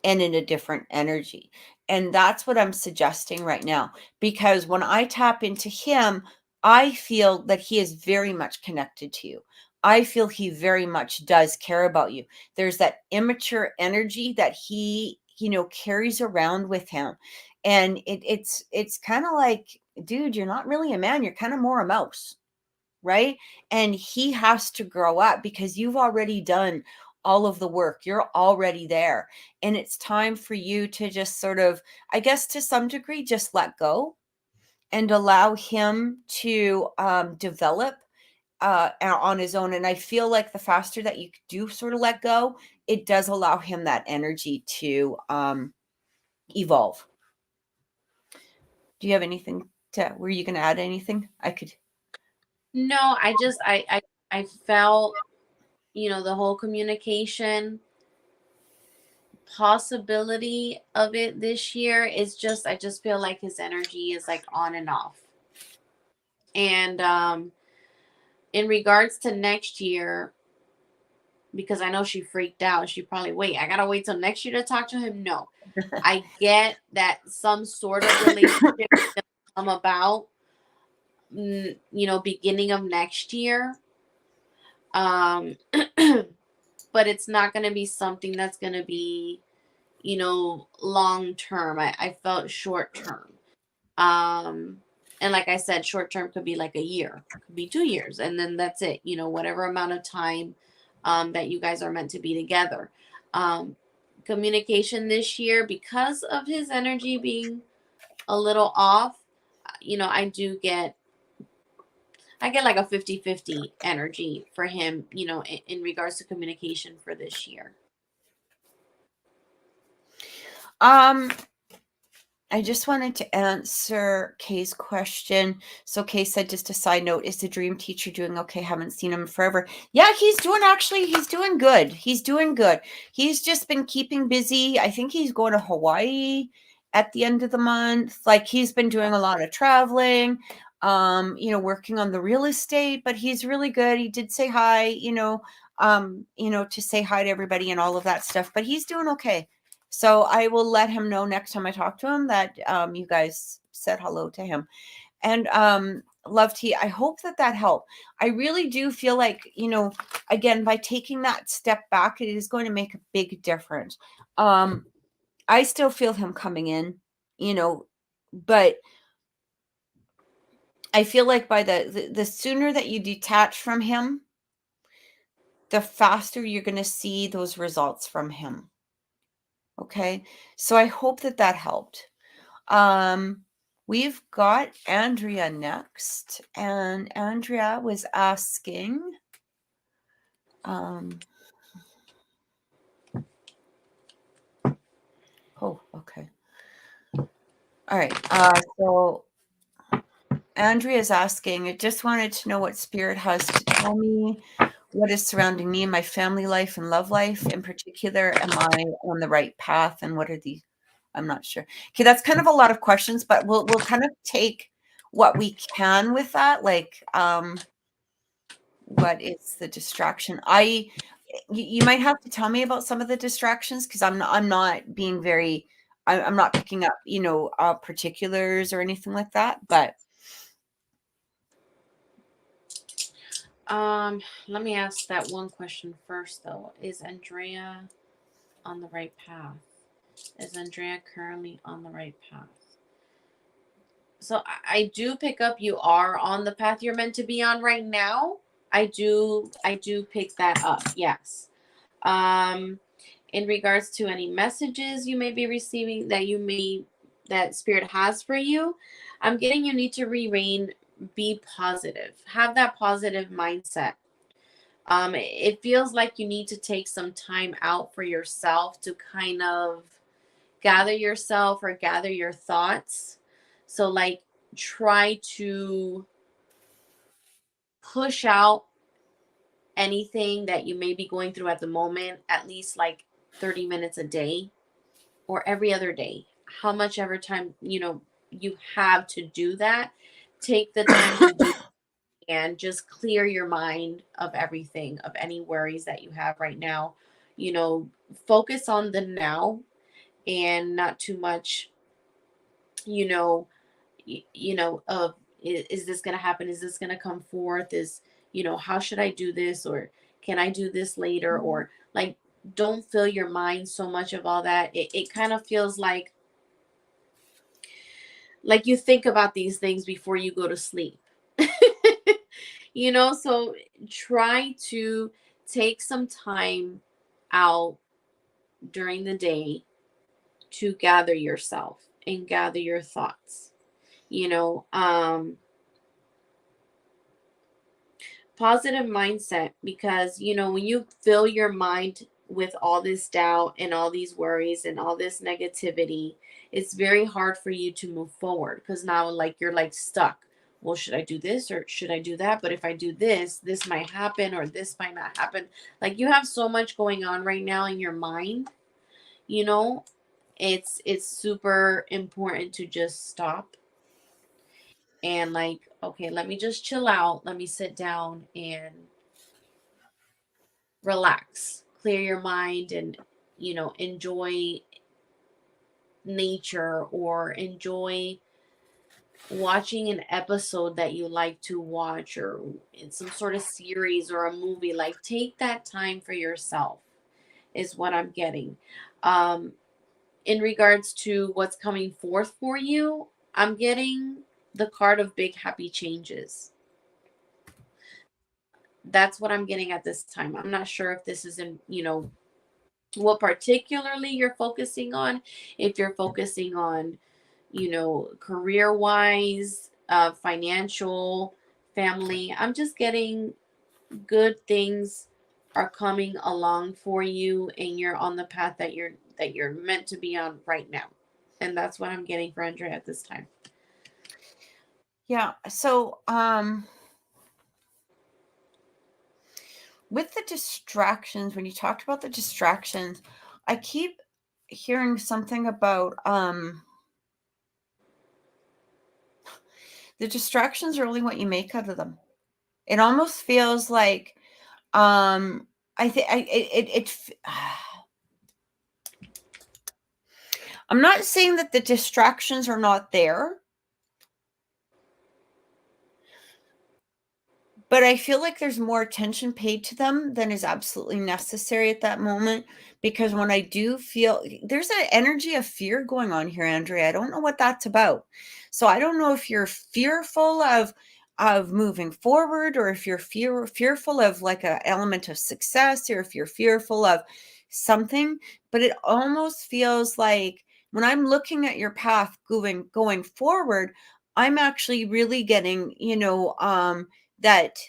and in a different energy. And that's what I'm suggesting right now, because when I tap into him, I feel that he is very much connected to you. I feel he very much does care about you. There's that immature energy that he, carries around with him. And it's kind of like, dude, you're not really a man, you're kind of more a mouse, right? And he has to grow up, because you've already done all of the work. You're already there. And it's time for you to just sort of, I guess, to some degree, just let go and allow him to develop on his own. And I feel like the faster that you do sort of let go, it does allow him that energy to evolve. Do you have anything were you going to add anything? I could. No, I felt, the whole communication possibility of it this year is just, I just feel like his energy is like on and off. And in regards to next year, because I know she freaked out, she probably, wait, I gotta wait till next year to talk to him. No, I get that some sort of relationship will come about, beginning of next year. But it's not going to be something that's going to be, long term. I felt short term. And like I said, short term could be like a year, could be 2 years, and then that's it, whatever amount of time that you guys are meant to be together. communication this year, because of his energy being a little off, I get like a 50-50 energy for him, in regards to communication for this year. I just wanted to answer Kay's question. So Kay said, just a side note, is the dream teacher doing okay? Haven't seen him forever. Yeah, he's doing good. He's doing good. He's just been keeping busy. I think he's going to Hawaii at the end of the month. Like, he's been doing a lot of traveling, working on the real estate, but he's really good. He did say hi, to say hi to everybody and all of that stuff, but he's doing okay. So I will let him know next time I talk to him that you guys said hello to him. And Love Tea, I hope that helped. I really do feel like, again, by taking that step back, it is going to make a big difference. I still feel him coming in, but I feel like by the sooner that you detach from him, the faster you're going to see those results from him. Okay. So I hope that helped. We've got Andrea next, and Andrea was asking, okay. All right. So Andrea is asking, I just wanted to know what spirit has to tell me, what is surrounding me in my family life and love life. In particular, am I on the right path, and what are the, I'm not sure. Okay, that's kind of a lot of questions, but we'll kind of take what we can with that. Like, what is the distraction? You might have to tell me about some of the distractions, because I'm not being very, I'm not picking up, particulars or anything like that, but. Let me ask that one question first, though. Is Andrea on the right path? Is Andrea currently on the right path? So I do pick up you are on the path you're meant to be on right now. I do pick that up. Yes. In regards to any messages you may be receiving that spirit has for you, I'm getting you need to be positive. Have that positive mindset. It feels like you need to take some time out for yourself to kind of gather yourself or gather your thoughts. So, like, try to push out anything that you may be going through at the moment, at least like 30 minutes a day or every other day. How much ever time, you have to do that. Take the time to do and just clear your mind of everything, of any worries that you have right now. Focus on the now and not too much, of is this going to happen? Is this going to come forth? How should I do this? Or can I do this later? Or, like, don't fill your mind so much of all that. It kind of feels like you think about these things before you go to sleep. So try to take some time out during the day to gather yourself and gather your thoughts. Positive mindset, because when you fill your mind with all this doubt and all these worries and all this negativity, it's very hard for you to move forward, because now, like, you're like stuck. Well, should I do this or should I do that? But if I do this might happen or this might not happen. Like, you have so much going on right now in your mind. It's super important to just stop and, like, okay, let me just chill out. Let me sit down and relax, clear your mind, and enjoy nature or enjoy watching an episode that you like to watch, or in some sort of series or a movie. Like, take that time for yourself is what I'm getting. In regards to what's coming forth for you, I'm getting the card of big happy changes. That's what I'm getting at this time. I'm not sure if this is in what particularly you're focusing on. If you're focusing on, career wise, financial, family, I'm just getting good things are coming along for you, and you're on the path that you're meant to be on right now. And that's what I'm getting for Andrea at this time. Yeah. So, with the distractions, when you talked about the distractions, I keep hearing something about the distractions are only what you make out of them. It almost feels like I think I'm not saying that the distractions are not there, but I feel like there's more attention paid to them than is absolutely necessary at that moment. Because when I do feel there's an energy of fear going on here, Andrea, I don't know what that's about. So I don't know if you're fearful of moving forward, or if you're fearful of like an element of success, or if you're fearful of something. But it almost feels like when I'm looking at your path going forward, I'm actually really getting, that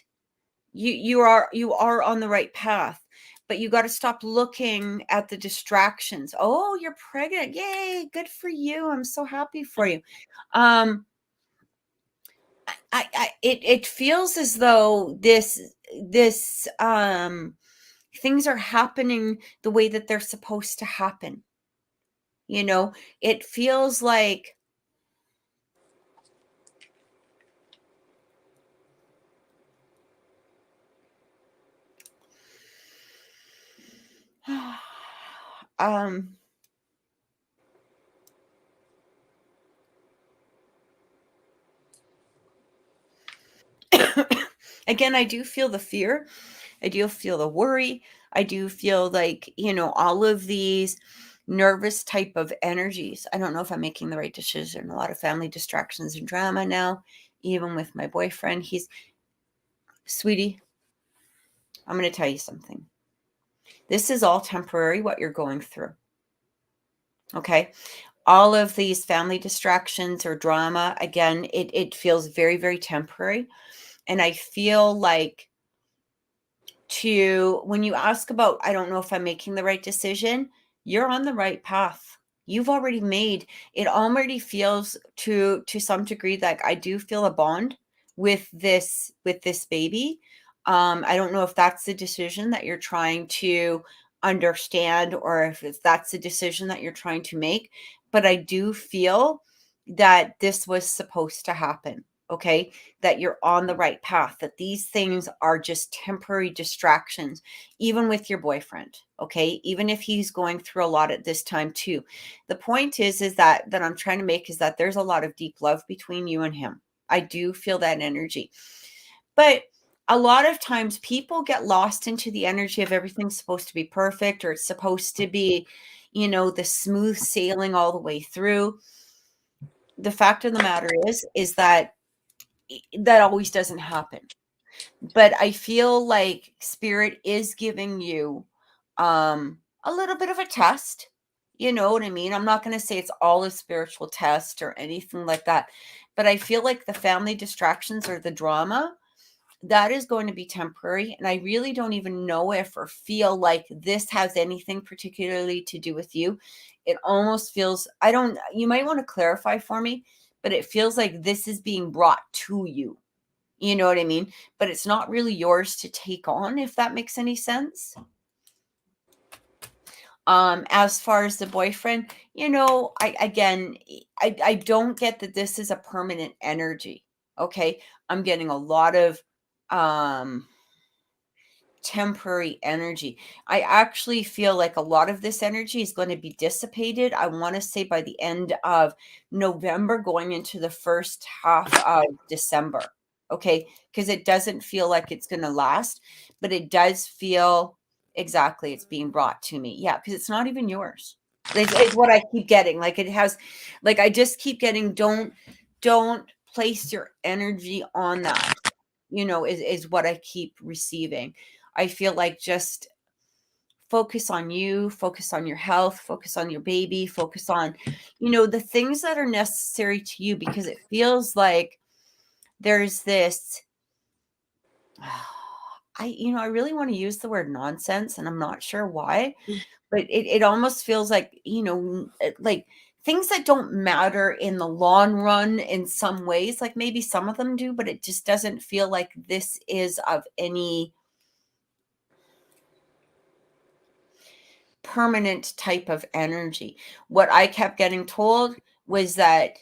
you are on the right path, but you got to stop looking at the distractions. Oh, you're pregnant. Yay, good for you. I'm so happy for you. It feels as though this things are happening the way that they're supposed to happen. It feels like um again, I do feel the fear. I do feel the worry. I do feel like, all of these nervous type of energies. I don't know if I'm making the right decision. A lot of family distractions and drama now, even with my boyfriend. Sweetie, I'm going to tell you something. This is all temporary, what you're going through. Okay. All of these family distractions or drama, again, it feels very, very temporary. And I feel like when you ask about, I don't know if I'm making the right decision, you're on the right path. You've already made it. Already feels to some degree like I do feel a bond with this baby. I don't know if that's the decision that you're trying to understand, or if that's the decision that you're trying to make, but I do feel that this was supposed to happen. Okay, that you're on the right path, that these things are just temporary distractions, even with your boyfriend. Okay, even if he's going through a lot at this time too. The point is that I'm trying to make is that there's a lot of deep love between you and him. I do feel that energy. But a lot of times people get lost into the energy of everything's supposed to be perfect, or it's supposed to be, the smooth sailing all the way through. The fact of the matter is that that always doesn't happen. But I feel like spirit is giving you a little bit of a test. You know what I mean? I'm not going to say it's all a spiritual test or anything like that, but I feel like the family distractions or the drama, that is going to be temporary. And I really don't even know if or feel like this has anything particularly to do with you. It almost feels, you might want to clarify for me, but it feels like this is being brought to you. You know what I mean? But it's not really yours to take on, if that makes any sense. As far as the boyfriend, I don't get that this is a permanent energy. Okay. I'm getting a lot of um temporary energy. I actually feel like a lot of this energy is going to be dissipated. I want to say by the end of November, going into the first half of December. Okay. Because it doesn't feel like it's going to last, but it does feel exactly it's being brought to me. Yeah. Because it's not even yours. It's what I keep getting. Like it has, like I just keep getting, don't place your energy on that, is what I keep receiving. I feel like just focus on you, focus on your health, focus on your baby, focus on, you know, the things that are necessary to you, because it feels like there's this, I really want to use the word nonsense, and I'm not sure why, but it almost feels like, like things that don't matter in the long run in some ways, like maybe some of them do, but it just doesn't feel like this is of any permanent type of energy. What I kept getting told was that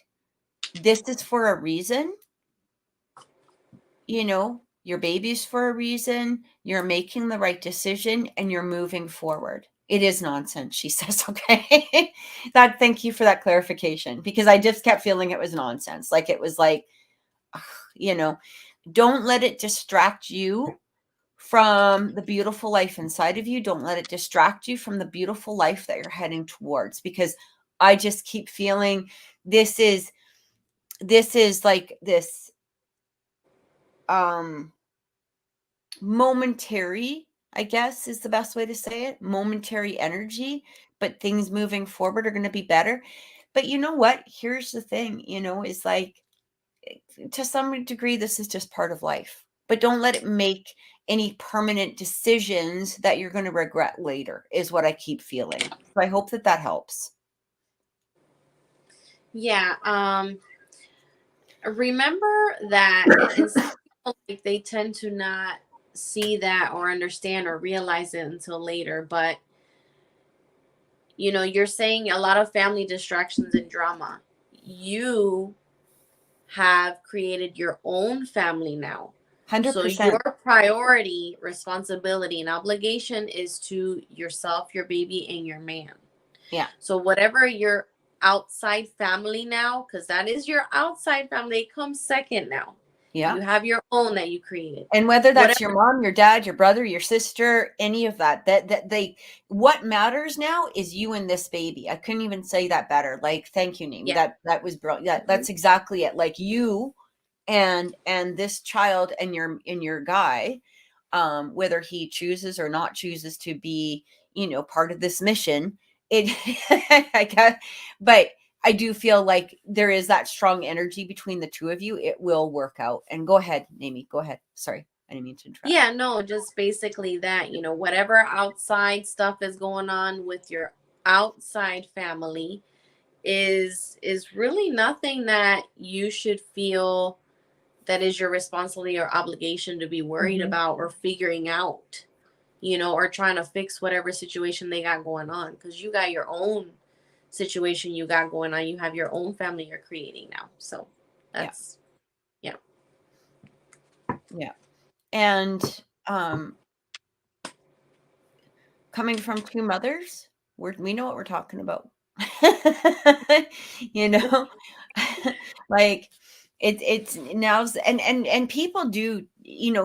this is for a reason, your baby's for a reason, you're making the right decision, and you're moving forward. It is nonsense, she says. Okay. Thank you for that clarification, because I just kept feeling it was nonsense. Like it was like, don't let it distract you from the beautiful life inside of you. Don't let it distract you from the beautiful life that you're heading towards, because I just keep feeling this is like this momentary, I guess is the best way to say it, momentary energy, but things moving forward are going to be better. But you know what? Here's the thing, is like, to some degree, this is just part of life, but don't let it make any permanent decisions that you're going to regret later, is what I keep feeling. So I hope that helps. Yeah. Remember that, and some people, like, they tend to not see that or understand or realize it until later. But you're saying a lot of family distractions and drama. You have created your own family now. 100%. So your priority, responsibility, and obligation is to yourself, your baby, and your man. Yeah. So whatever your outside family now, because that is your outside family, it comes second now. Yeah. You have your own that you created. And whether that's your mom, your dad, your brother, your sister, any of that what matters now is you and this baby. I couldn't even say that better. Like, thank you, Naimi. Yeah. That was brilliant. Yeah, that's exactly it. Like you and this child and your guy, whether he chooses or not chooses to be, part of this mission, I guess, but I do feel like there is that strong energy between the two of you. It will work out. And go ahead, Naimi. Go ahead. Sorry, I didn't mean to interrupt. Yeah, no, just basically that, whatever outside stuff is going on with your outside family is really nothing that you should feel that is your responsibility or obligation to be worried about or figuring out, or trying to fix whatever situation they got going on, because you got your own situation you got going on. You have your own family you're creating now. So that's yeah. And coming from two mothers, we know what we're talking about. Like it's now, and people do,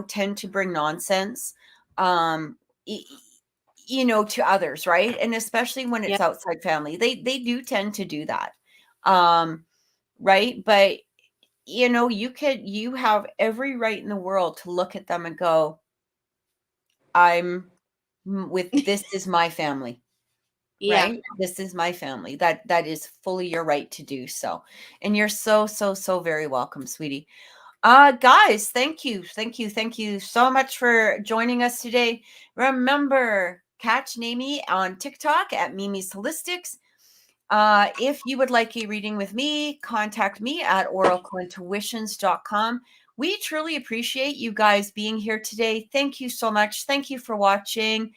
tend to bring nonsense, to others, right? And especially when it's outside family, they do tend to do that, right? But you have every right in the world to look at them and go, this is my family. Right? This is my family. That is fully your right to do so. And you're so very welcome, sweetie. Guys, thank you so much for joining us today. Remember, catch Naimi on TikTok at Mimi's Holistics. If you would like a reading with me, contact me at oracleintuitions.com. We truly appreciate you guys being here today. Thank you so much. Thank you for watching.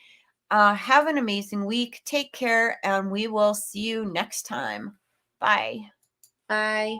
Have an amazing week. Take care, and we will see you next time. Bye. Bye.